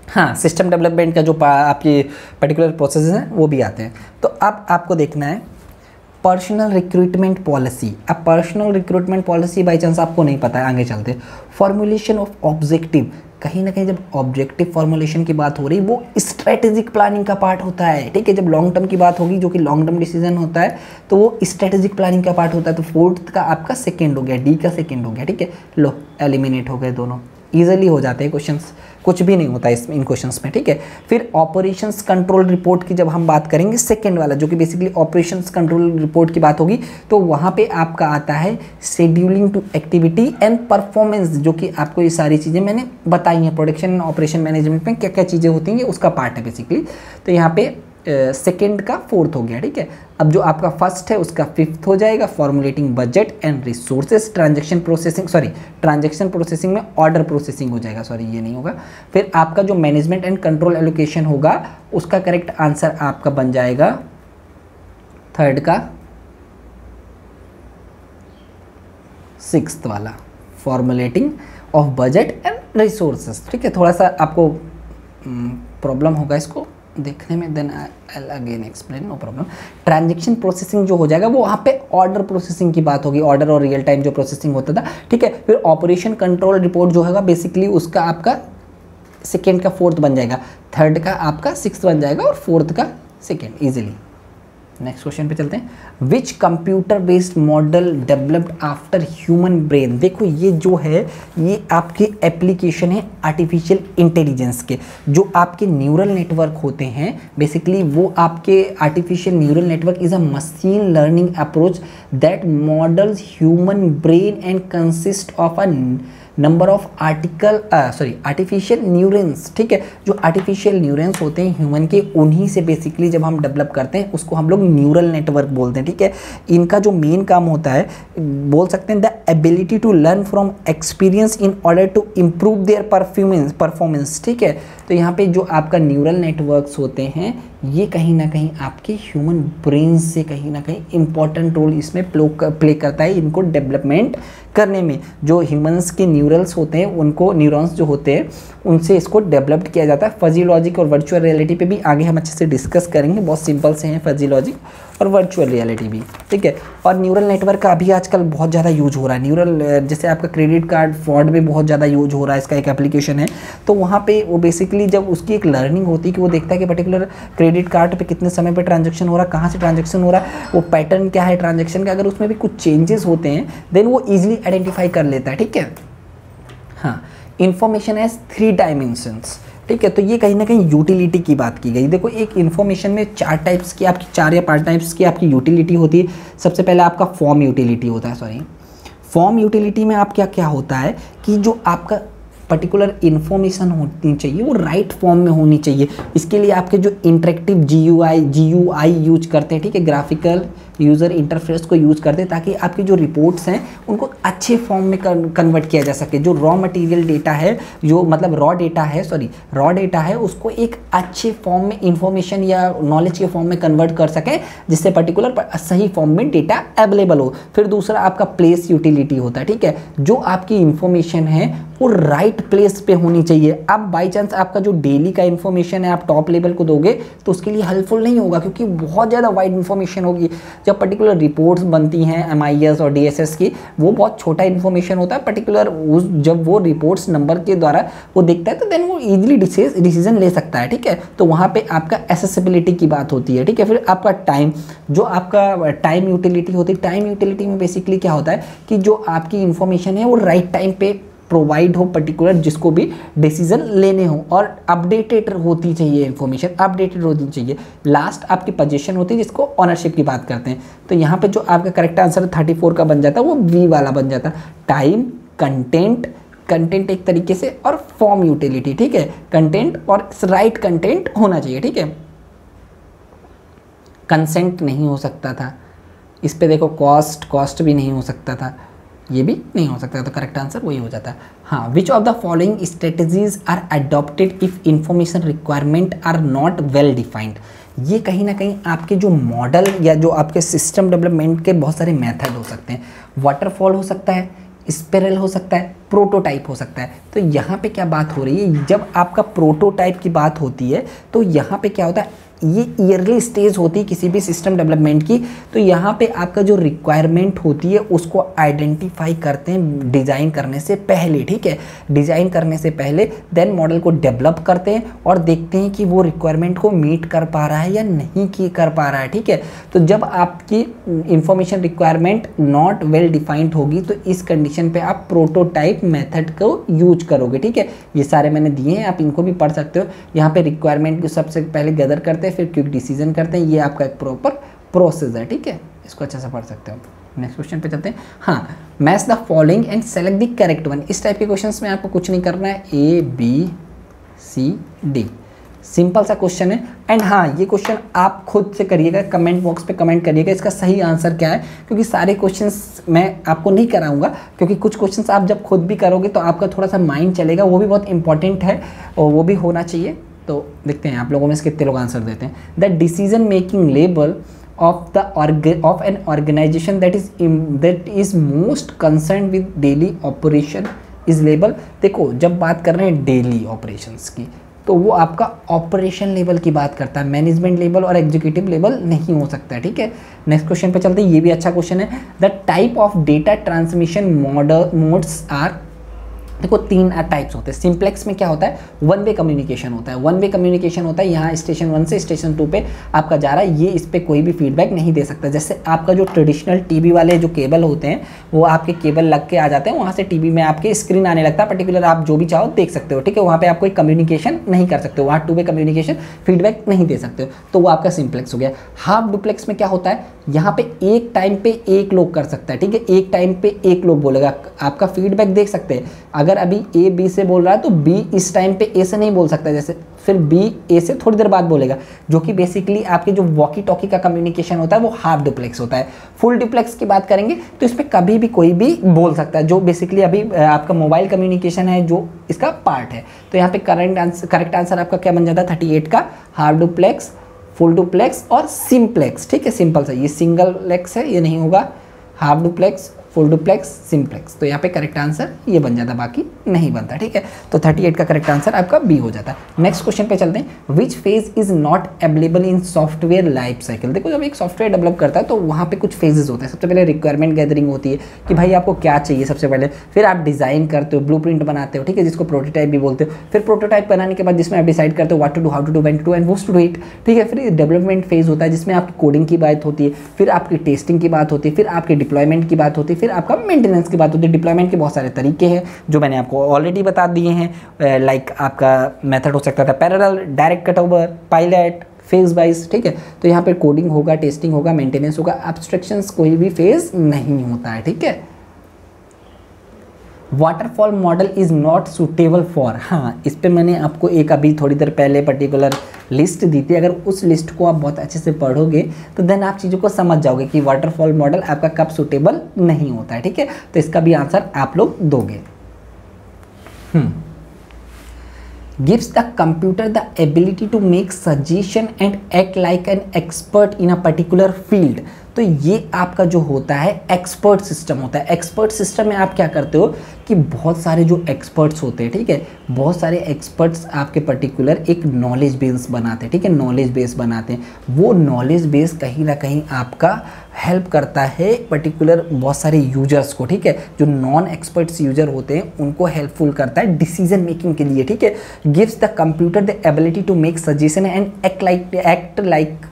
हाँ, सिस्टम डेवलपमेंट का जो आपके पर्टिकुलर प्रोसेस हैं वो भी आते हैं। तो अब आपको देखना है पर्सनल रिक्रूटमेंट पॉलिसी। अब personal recruitment policy by chance आपको नहीं पता है, आगे चलते। फॉर्मुलेशन ऑफ ऑब्जेक्टिव, कहीं ना कहीं जब ऑब्जेक्टिव फॉर्मुलेशन की बात हो रही वो स्ट्रेटेजिक प्लानिंग का पार्ट होता है, ठीक है। जब लॉन्ग टर्म की बात होगी जो कि लॉन्ग टर्म डिसीजन होता है तो वो स्ट्रेटेजिक प्लानिंग का पार्ट होता है। तो फोर्थ का आपका सेकेंड हो गया, डी का सेकेंड हो गया, ठीक है। लो एलिमिनेट हो गए दोनों, ईजिली हो जाते हैं क्वेश्चंस, कुछ भी नहीं होता है इन क्वेश्चंस में, ठीक है। फिर ऑपरेशंस कंट्रोल रिपोर्ट की जब हम बात करेंगे, सेकंड वाला जो कि बेसिकली ऑपरेशंस कंट्रोल रिपोर्ट की बात होगी, तो वहाँ पे आपका आता है scheduling to activity and performance, जो कि आपको ये सारी चीज़ें मैंने बताई हैं। प्रोडक्शन एंड ऑपरेशन मैनेजमेंट में क्या क्या चीज़ें होती हैं ये उसका पार्ट है बेसिकली। तो यहाँ पे सेकेंड का फोर्थ हो गया, ठीक है। अब जो आपका फर्स्ट है उसका फिफ्थ हो जाएगा, formulating budget and resources, transaction processing में ऑर्डर प्रोसेसिंग हो जाएगा, सॉरी ये नहीं होगा। फिर आपका जो मैनेजमेंट एंड कंट्रोल एलोकेशन होगा उसका करेक्ट आंसर आपका बन जाएगा थर्ड का सिक्स्थ वाला, formulating of budget and resources, ठीक है। थोड़ा सा आपको प्रॉब्लम होगा इसको देखने में, then I again explain, no problem. Transaction processing जो हो जाएगा वो वहाँ पे ऑर्डर प्रोसेसिंग की बात होगी, ऑर्डर और रियल टाइम जो प्रोसेसिंग होता था, ठीक है। फिर ऑपरेशन कंट्रोल रिपोर्ट जो होगा बेसिकली उसका आपका सेकेंड का फोर्थ बन जाएगा, थर्ड का आपका सिक्स्थ बन जाएगा और फोर्थ का सेकेंड, इजीली। नेक्स्ट क्वेश्चन पे चलते हैं। Which computer based model developed after human brain. देखो ये जो है ये आपके एप्लीकेशन है आर्टिफिशियल इंटेलिजेंस के। जो आपके न्यूरल नेटवर्क होते हैं बेसिकली वो आपके artificial neural network is a machine learning approach that models human brain and consist of a number of artificial neurons, ठीक है। जो आर्टिफिशियल न्यूरन्स होते हैं ह्यूमन के, उन्हीं से बेसिकली जब हम डेवलप करते हैं उसको हम लोग न्यूरल नेटवर्क बोलते हैं, ठीक है। इनका जो मेन काम होता है बोल सकते हैं the ability to learn from experience in order to improve their performance, ठीक है। तो यहाँ पे जो आपका न्यूरल नेटवर्क्स होते हैं ये कहीं ना कहीं आपके ह्यूमन ब्रेन से कहीं ना कहीं इंपॉर्टेंट रोल इसमें प्ले करता है इनको डेवलपमेंट करने में। जो ह्यूमंस के न्यूरल्स होते हैं उनको, न्यूरॉन्स जो होते हैं उनसे इसको डेवलप्ड किया जाता है। फजी लॉजिक और वर्चुअल रियलिटी पे भी आगे हम अच्छे से डिस्कस करेंगे, बहुत सिंपल से हैं फजी लॉजिक और वर्चुअल रियलिटी भी, ठीक है। और न्यूरल नेटवर्क का अभी आजकल बहुत ज़्यादा यूज हो रहा है। न्यूरल जैसे आपका क्रेडिट कार्ड फ्रॉड में बहुत ज़्यादा यूज हो रहा है, इसका एक एप्लीकेशन है। तो वहाँ पे वो बेसिकली जब उसकी एक लर्निंग होती है कि वो देखता है कि पर्टिकुलर क्रेडिट कार्ड पे कितने समय पे ट्रांजैक्शन हो रहा है, कहाँ से ट्रांजैक्शन हो रहा है, वो पैटर्न क्या है ट्रांजैक्शन का, अगर उसमें भी कुछ चेंजेस होते हैं देन वो ईजिली आइडेंटिफाई कर लेता है, ठीक है। हाँ, इंफॉर्मेशन एज 3 डायमेंशंस, ठीक है। तो ये कहीं ना कहीं यूटिलिटी की बात की गई। देखो एक इन्फॉर्मेशन में 4 टाइप्स की आपकी 4 या 5 टाइप्स की आपकी यूटिलिटी होती है। सबसे पहले आपका फॉर्म यूटिलिटी होता है, फॉर्म यूटिलिटी में आप क्या क्या होता है कि जो आपका पर्टिकुलर इन्फॉर्मेशन होनी चाहिए वो राइट फॉर्म में होनी चाहिए। इसके लिए आपके जो इंटरेक्टिव GUI यूज करते हैं, ठीक है, ग्राफिकल यूज़र इंटरफेस को यूज़ करते हैं ताकि आपकी जो रिपोर्ट्स हैं उनको अच्छे फॉर्म में कन्वर्ट किया जा सके। जो रॉ मटेरियल डेटा है, जो मतलब रॉ डेटा है उसको एक अच्छे फॉर्म में इंफॉर्मेशन या नॉलेज के फॉर्म में कन्वर्ट कर सके, जिससे पर्टिकुलर सही फॉर्म में डेटा अवेलेबल हो। फिर दूसरा आपका प्लेस यूटिलिटी होता है, ठीक है, जो आपकी इंफॉर्मेशन है वो राइट प्लेस पे होनी चाहिए। अब बाई चांस आपका जो डेली का इंफॉर्मेशन है आप टॉप लेवल को दोगे तो उसके लिए हेल्पफुल नहीं होगा, क्योंकि बहुत ज़्यादा वाइड इंफॉर्मेशन होगी। जब पर्टिकुलर रिपोर्ट्स बनती हैं MIS और DSS की, वो बहुत छोटा इंफॉर्मेशन होता है। पर्टिकुलर जब वो रिपोर्ट्स नंबर के द्वारा वो देखता है तो देन वो ईजिली डिसीजन ले सकता है, ठीक है। तो वहाँ पे आपका एसेसिबिलिटी की बात होती है, ठीक है। फिर आपका टाइम, जो आपका टाइम यूटिलिटी होती है, टाइम यूटिलिटी में बेसिकली क्या होता है कि जो आपकी इंफॉर्मेशन है वो राइट टाइम पे प्रोवाइड हो, पर्टिकुलर जिसको भी डिसीजन लेने हो, और अपडेटेड होती चाहिए इंफॉर्मेशन, अपडेटेड होती चाहिए। लास्ट आपकी पोजीशन होती है जिसको ऑनरशिप की बात करते हैं। तो यहाँ पे जो आपका करेक्ट आंसर 34 का बन जाता है वो V वाला बन जाता है। टाइम, कंटेंट एक तरीके से, और फॉर्म यूटिलिटी, ठीक है। कंटेंट और राइट कंटेंट होना चाहिए, ठीक है। कंसेंट नहीं हो सकता था इस पे, देखो कॉस्ट भी नहीं हो सकता था, ये भी नहीं हो सकता, तो करेक्ट आंसर वही हो जाता है। हाँ, which of the following strategies are adopted if information requirement are not well defined. ये कहीं ना कहीं आपके जो मॉडल या जो आपके सिस्टम डेवलपमेंट के बहुत सारे मेथड हो सकते हैं। वाटरफॉल हो सकता है, स्पिरल हो सकता है, प्रोटोटाइप हो सकता है। तो यहाँ पे क्या बात हो रही है, जब आपका प्रोटोटाइप की बात होती है तो यहाँ पे क्या होता है, ये ईयरली स्टेज होती है किसी भी सिस्टम डेवलपमेंट की। तो यहाँ पे आपका जो रिक्वायरमेंट होती है उसको आइडेंटिफाई करते हैं डिज़ाइन करने से पहले, ठीक है। डिज़ाइन करने से पहले देन मॉडल को डेवलप करते हैं और देखते हैं कि वो रिक्वायरमेंट को मीट कर पा रहा है या नहीं कर पा रहा है, ठीक है। तो जब आपकी information requirement not well defined होगी तो इस कंडीशन पे आप प्रोटोटाइप मेथड को यूज करोगे, ठीक है। ये सारे मैंने दिए हैं, आप इनको भी पढ़ सकते हो। यहाँ पे रिक्वायरमेंट को सबसे पहले गैदर करते हैं, फिर क्विक डिसीजन करते हैं। ये आपका एक प्रॉपर प्रोसेस है, ठीक है। इसको अच्छे से पढ़ सकते हो। नेक्स्ट क्वेश्चन पे चलते हैं। हाँ, match the following and select the correct one. इस टाइप के क्वेश्चंस में आपको कुछ नहीं करना है, ABCD, सिंपल सा क्वेश्चन है। एंड हाँ, ये क्वेश्चन आप खुद से करिएगा, कमेंट बॉक्स पे कमेंट करिएगा इसका सही आंसर क्या है, क्योंकि सारे क्वेश्चंस मैं आपको नहीं कराऊंगा, क्योंकि कुछ क्वेश्चंस आप जब खुद भी करोगे तो आपका थोड़ा सा माइंड चलेगा, वो भी बहुत इंपॉर्टेंट है और वो भी होना चाहिए। तो देखते हैं आप लोगों में से कितने लोग आंसर देते हैं। The decision making level of an organization that is most concern with daily operation is level. देखो, जब बात कर रहे हैं डेली ऑपरेशंस की तो वो आपका ऑपरेशन लेवल की बात करता है, मैनेजमेंट लेवल और एग्जीक्यूटिव लेवल नहीं हो सकता है, ठीक है। नेक्स्ट क्वेश्चन पे चलते हैं, ये भी अच्छा क्वेश्चन है। The type of data transmission modes are, देखो 3 टाइप्स होते हैं। सिंप्लेक्स में क्या होता है, वन वे कम्युनिकेशन होता है। वन वे कम्युनिकेशन होता है, यहाँ स्टेशन 1 से स्टेशन 2 पे आपका जा रहा है, ये इस पर कोई भी फीडबैक नहीं दे सकता। जैसे आपका जो ट्रेडिशनल टीवी वाले जो केबल होते हैं वो आपके केबल लग के आ जाते हैं, वहाँ से टीवी में आपके स्क्रीन आने लगता है, पर्टिकुलर आप जो भी चाहो देख सकते हो, ठीक है। वहाँ पे आप कोई कम्युनिकेशन नहीं कर सकते हो, वहाँ 2 वे कम्युनिकेशन फीडबैक नहीं दे सकते हो, तो वो आपका सिंप्लेक्स हो गया। हाफ डुप्लेक्स में क्या होता है, यहाँ पे एक टाइम पे एक लोग कर सकता है, ठीक है। एक टाइम पे एक लोग बोलेगा, आपका फीडबैक देख सकते हैं। अगर अभी A B से बोल रहा है तो B इस टाइम पे A से नहीं बोल सकता, जैसे फिर B A से थोड़ी देर बाद बोलेगा, जो कि बेसिकली आपके जो वॉकी टॉकी का कम्युनिकेशन होता है वो हाफ डुप्लेक्स होता है। फुल डुप्लेक्स की बात करेंगे तो इस पर कभी भी कोई भी बोल सकता है, जो बेसिकली अभी आपका मोबाइल कम्युनिकेशन है जो इसका पार्ट है। तो यहाँ पे करेक्ट आंसर आपका क्या बन जाता है, 38 का, हाफ डुप्लेक्स, फुल डुप्लेक्स और सिंप्लेक्स, ठीक है। सिंपल सा, ये सिंगल लेक्स है, ये नहीं होगा, half duplex, full duplex, simplex. तो यहाँ पे करेक्ट आंसर ये बन जाता, बाकी नहीं बनता, ठीक है। तो 38 का करेक्ट आंसर आपका बी हो जाता है। नेक्स्ट क्वेश्चन पे चलते हैं। Which phase is not available in software life cycle. देखो, जब एक सॉफ्टवेयर डेवलप करता है तो वहाँ पे कुछ फेजेस होते हैं। सबसे पहले रिक्वायरमेंट गैदरिंग होती है कि भाई आपको क्या चाहिए सबसे पहले, फिर आप डिजाइन करते हो, ब्लूप्रिंट बनाते हो, ठीक है, जिसको प्रोटोटाइप भी बोलते हो। फिर प्रोटोटाइप बनाने के बाद जिसमें आप डिसाइड करते हो what to do, how to do, when to do and what to do it, ठीक है। फिर डेवलपमेंट फेज होता है जिसमें आपकी कोडिंग की बात होती है, फिर आपकी टेस्टिंग की बात होती है, फिर आपके डिप्लॉयमेंट की बात होती है, फिर आपका मेंटेनेंस की बात होती है। डिप्लॉयमेंट के बहुत सारे तरीके हैं जो मैंने आपको ऑलरेडी बता दिए हैं, लाइक आपका मेथड हो सकता था parallel, direct cut over, pilot, phase wise, ठीक है। तो यहाँ पे कोडिंग होगा, टेस्टिंग होगा, मेंटेनेंस होगा, एब्स्ट्रैक्शंस कोई भी फेज नहीं होता है, ठीक है। Waterfall model is not suitable for, हाँ, इस पे मैंने आपको एक अभी थोड़ी देर पहले पर्टिकुलर लिस्ट दी थी, अगर उस लिस्ट को आप बहुत अच्छे से पढ़ोगे तो देन आप चीज़ों को समझ जाओगे कि वाटरफॉल मॉडल आपका कब सूटेबल नहीं होता है, ठीक है। तो इसका भी आंसर आप लोग दोगे। gives the computer the ability to make suggestion and act like an expert in a particular field। तो ये आपका जो होता है एक्सपर्ट सिस्टम होता है। एक्सपर्ट सिस्टम में आप क्या करते हो कि बहुत सारे जो एक्सपर्ट्स होते हैं, ठीक है, बहुत सारे एक्सपर्ट्स आपके पर्टिकुलर एक नॉलेज बेस बनाते हैं, ठीक है, नॉलेज बेस बनाते हैं। वो नॉलेज बेस कहीं ना कहीं आपका हेल्प करता है पर्टिकुलर बहुत सारे यूजर्स को, ठीक है, जो नॉन एक्सपर्ट्स यूजर होते हैं उनको हेल्पफुल करता है डिसीजन मेकिंग के लिए, ठीक है। Gives the computer the ability to make suggestion and act like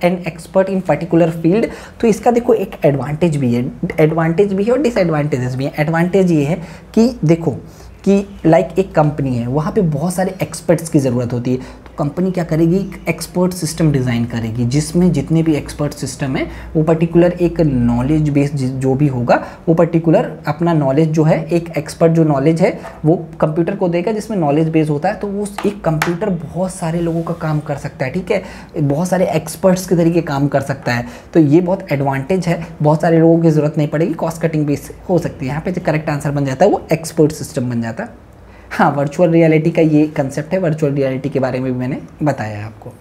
an expert in particular field. तो इसका देखो एक एडवांटेज भी है और डिसएडवांटेजेस भी है। एडवांटेज ये है कि देखो कि लाइक एक कंपनी है, वहाँ पे बहुत सारे एक्सपर्ट्स की ज़रूरत होती है, तो कंपनी क्या करेगी, एक एक्सपर्ट सिस्टम डिज़ाइन करेगी जिसमें जितने भी एक्सपर्ट सिस्टम है वो पर्टिकुलर एक नॉलेज बेस जो भी होगा वो पर्टिकुलर अपना नॉलेज जो है, एक एक्सपर्ट जो नॉलेज है वो कंप्यूटर को देगा जिसमें नॉलेज बेस होता है। तो वो एक कंप्यूटर बहुत सारे लोगों का काम कर सकता है, ठीक है, बहुत सारे एक्सपर्ट्स के तरीके काम कर सकता है। तो ये बहुत एडवांटेज है, बहुत सारे लोगों की ज़रूरत नहीं पड़ेगी, कॉस्ट कटिंग बेस हो सकती है। यहाँ पे जो करेक्ट आंसर बन जाता है वो एक्सपर्ट सिस्टम बन जाता है। हाँ, वर्चुअल रियलिटी का ये कंसेप्ट है, वर्चुअल रियलिटी के बारे में भी मैंने बताया है आपको।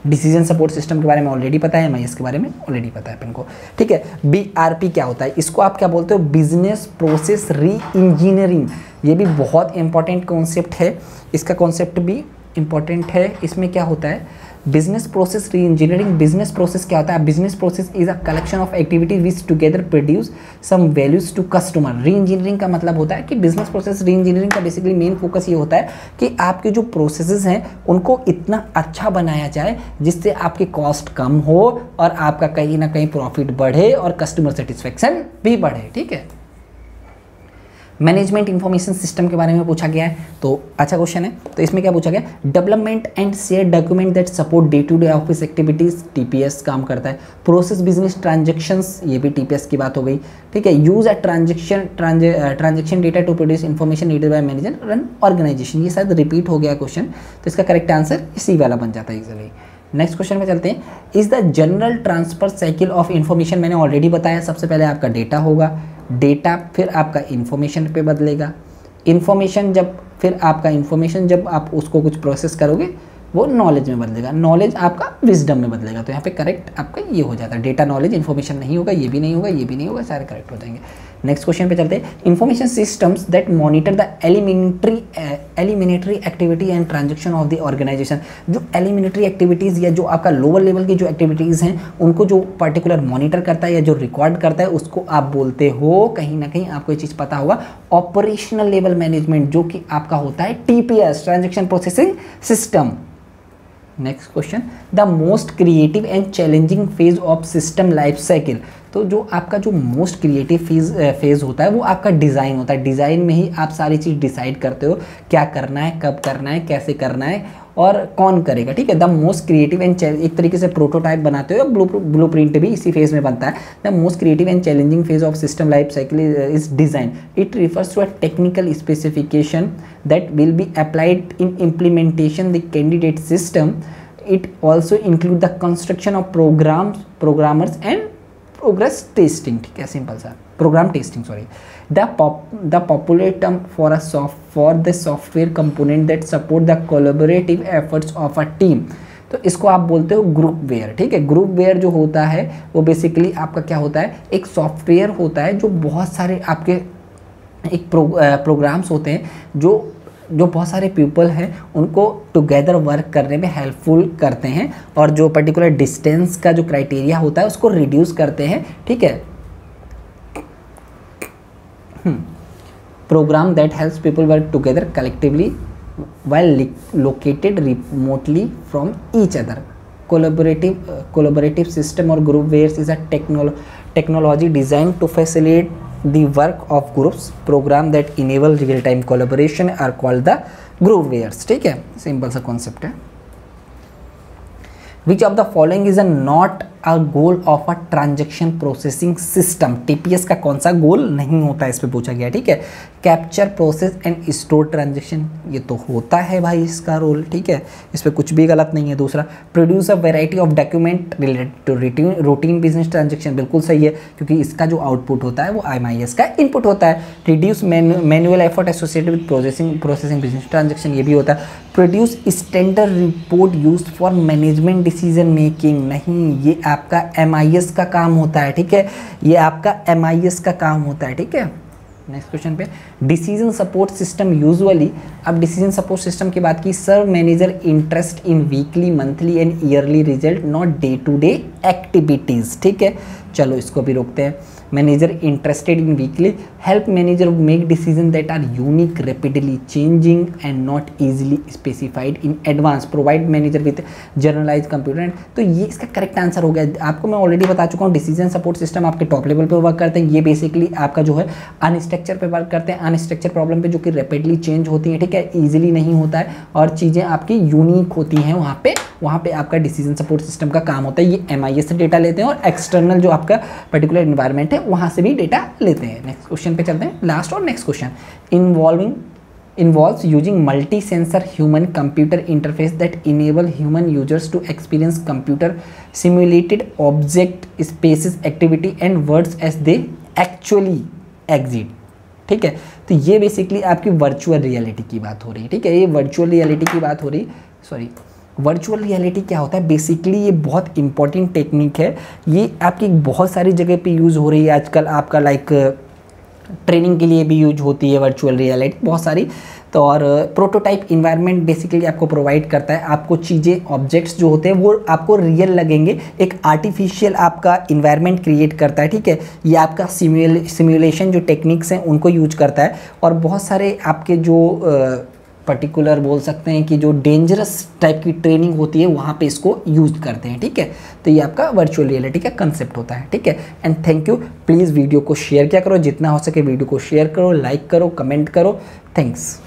डिसीजन सपोर्ट सिस्टम के बारे में ऑलरेडी पता है, MIS के बारे में ऑलरेडी पता है अपन को, ठीक है। BRP क्या होता है, इसको आप क्या बोलते हो, बिजनेस प्रोसेस री इंजीनियरिंग। ये भी बहुत इंपॉर्टेंट कॉन्सेप्ट है, इसका कॉन्सेप्ट भी इंपॉर्टेंट है। इसमें क्या होता है, business process reengineering. Business process क्या होता है, business process is a collection of activities which together produce some values to customer. Reengineering का मतलब होता है कि बिजनेस प्रोसेस री इंजीनियरिंग का बेसिकली मेन फोकस ये होता है कि आपके जो प्रोसेसेस हैं उनको इतना अच्छा बनाया जाए जिससे आपकी कॉस्ट कम हो और आपका कहीं ना कहीं प्रॉफिट बढ़े और कस्टमर सेटिस्फेक्शन भी बढ़े, ठीक है। मैनेजमेंट इंफॉर्मेशन सिस्टम के बारे में पूछा गया है, तो अच्छा क्वेश्चन है। तो इसमें क्या पूछा गया, development and share document that support day to day office activities, TPS काम करता है। प्रोसेस बिजनेस ट्रांजेक्शंस, ये भी TPS की बात हो गई, ठीक है। Use a transaction data to produce information needed by manager run organization. ये शायद रिपीट हो गया क्वेश्चन, तो इसका करेक्ट आंसर इसी वाला बन जाता है इजीली। नेक्स्ट क्वेश्चन में चलते हैं। Is the general transfer cycle of information, मैंने ऑलरेडी बताया, सबसे पहले आपका डेटा होगा, डेटा फिर आपका इन्फॉर्मेशन पे बदलेगा, इन्फॉर्मेशन जब फिर आपका इन्फॉर्मेशन जब आप उसको कुछ प्रोसेस करोगे वो नॉलेज में बदलेगा, नॉलेज आपका विजडम में बदलेगा। तो यहाँ पे करेक्ट आपका ये हो जाता है, डेटा नॉलेज इन्फॉर्मेशन नहीं होगा, ये भी नहीं होगा, ये भी नहीं होगा, सारे करेक्ट हो जाएंगे। नेक्स्ट क्वेश्चन पे चलते हैं। Information systems that monitor the elementary activity and transaction of the organization. जो एलिमिनेटरी एक्टिविटीज़ या जो आपका लोअर लेवल की जो एक्टिविटीज़ हैं उनको जो पर्टिकुलर मॉनिटर करता है या जो रिकॉर्ड करता है उसको आप बोलते हो, कहीं ना कहीं आपको ये चीज़ पता होगा, ऑपरेशनल लेवल मैनेजमेंट, जो कि आपका होता है TPS, transaction processing system. Next question, the most creative and challenging phase of system life cycle. तो जो आपका जो मोस्ट क्रिएटिव फेज होता है वो आपका डिज़ाइन होता है। डिज़ाइन में ही आप सारी चीज़ डिसाइड करते हो, क्या करना है, कब करना है, कैसे करना है और कौन करेगा, ठीक है। द मोस्ट क्रिएटिव एंड एक तरीके से प्रोटोटाइप बनाते हो, ब्लूप्रिंट भी इसी फेज में बनता है। The most creative and challenging phase of system life cycle is design. It refers to a technical specification that will be applied in implementation the candidate system. It also include the construction of programmers and progress testing, ठीक है, simple सा program testing, sorry. The popular term for the software component that support the collaborative efforts of a team. तो इसको आप बोलते हो group where, ठीक है। ग्रुप वेयर जो होता है वो बेसिकली आपका क्या होता है, एक सॉफ्टवेयर होता है जो बहुत सारे आपके एक प्रोग्राम्स होते हैं जो बहुत सारे पीपल हैं उनको टुगेदर वर्क करने में हेल्पफुल करते हैं और जो पर्टिकुलर डिस्टेंस का जो क्राइटेरिया होता है उसको रिड्यूस करते हैं, ठीक है। Program that helps people work together collectively while located remotely from each other. Collaborative system or group wares is a technology designed to facilitate the work of groups. Program that enable real time collaboration are called the group wares, ठीक है, simple सा concept है। Which of the following is a not a goal of a transaction processing system. TPS का कौन सा गोल नहीं होता है, इस पे पूछा गया, ठीक है। Capture, process and store transaction, ये तो होता है भाई इसका रोल, ठीक है, इस पे कुछ भी गलत नहीं है। दूसरा, produce a variety of document related to routine business transaction, बिल्कुल सही है, क्योंकि इसका जो आउटपुट होता है वो IMIS का इनपुट होता है। Reduce manual effort associated with processing business transaction, ये भी होता है। Produce standard report used for management decision making, नहीं, ये आपका MIS का काम होता है, ठीक है, ये आपका MIS का काम होता है, ठीक है। नेक्स्ट क्वेश्चन पे, डिसीजन सपोर्ट सिस्टम यूजुअली, अब डिसीजन सपोर्ट सिस्टम की बात की, serve manager interest in weekly, monthly and yearly result, not day to day activities, ठीक है। चलो इसको भी रोकते हैं। Manager interested in weekly, help manager make decision that are unique, rapidly changing and not easily specified in advance, provide manager with generalize computer. तो ये इसका करेक्ट आंसर हो गया। आपको मैं ऑलरेडी बता चुका हूँ, डिसीजन सपोर्ट सिस्टम आपके टॉप लेवल पे वर्क करते हैं। ये बेसिकली आपका जो है अनस्ट्रक्चर पे वर्क करते हैं, अनस्ट्रक्चर प्रॉब्लम पे जो कि रैपिडली चेंज होती है, ठीक है, ईजिली नहीं होता है और चीज़ें आपकी यूनिक होती हैं, वहाँ पे आपका डिसीजन सपोर्ट सिस्टम का काम होता है। ये MIS से डेटा लेते हैं और एक्सटर्नल जो आपका पर्टिकुलर इन्वायरमेंट है वहाँ से भी डेटा लेते हैं। नेक्स्ट क्वेश्चन पे चलते हैं, लास्ट और next question, involves using multi-sensor human computer interface that enable human users to experience computer simulated object spaces activity and words as they actually exist, ठीक है। तो ये बेसिकली आपकी वर्चुअल रियलिटी की बात हो रही है, ठीक है, ये वर्चुअल रियलिटी की बात हो रही है। सॉरी, वर्चुअल रियलिटी क्या होता है, बेसिकली ये बहुत इंपॉर्टेंट टेक्निक है, ये आपकी बहुत सारी जगह पे यूज़ हो रही है आजकल, आपका लाइक ट्रेनिंग के लिए भी यूज होती है वर्चुअल रियलिटी बहुत सारी। तो और प्रोटोटाइप इन्वायरमेंट बेसिकली आपको प्रोवाइड करता है, आपको चीज़ें, ऑब्जेक्ट्स जो होते हैं वो आपको रियल लगेंगे, एक आर्टिफिशियल आपका इन्वायरमेंट क्रिएट करता है, ठीक है। ये आपका सिमुलेशन जो टेक्निक्स हैं उनको यूज करता है और बहुत सारे आपके जो पर्टिकुलर बोल सकते हैं कि जो डेंजरस टाइप की ट्रेनिंग होती है वहाँ पे इसको यूज करते हैं, ठीक है। तो ये आपका वर्चुअल रियलिटी का कंसेप्ट होता है, ठीक है। And thank you, please video को शेयर किया करो, जितना हो सके वीडियो को शेयर करो, लाइक करो, कमेंट करो, थैंक्स।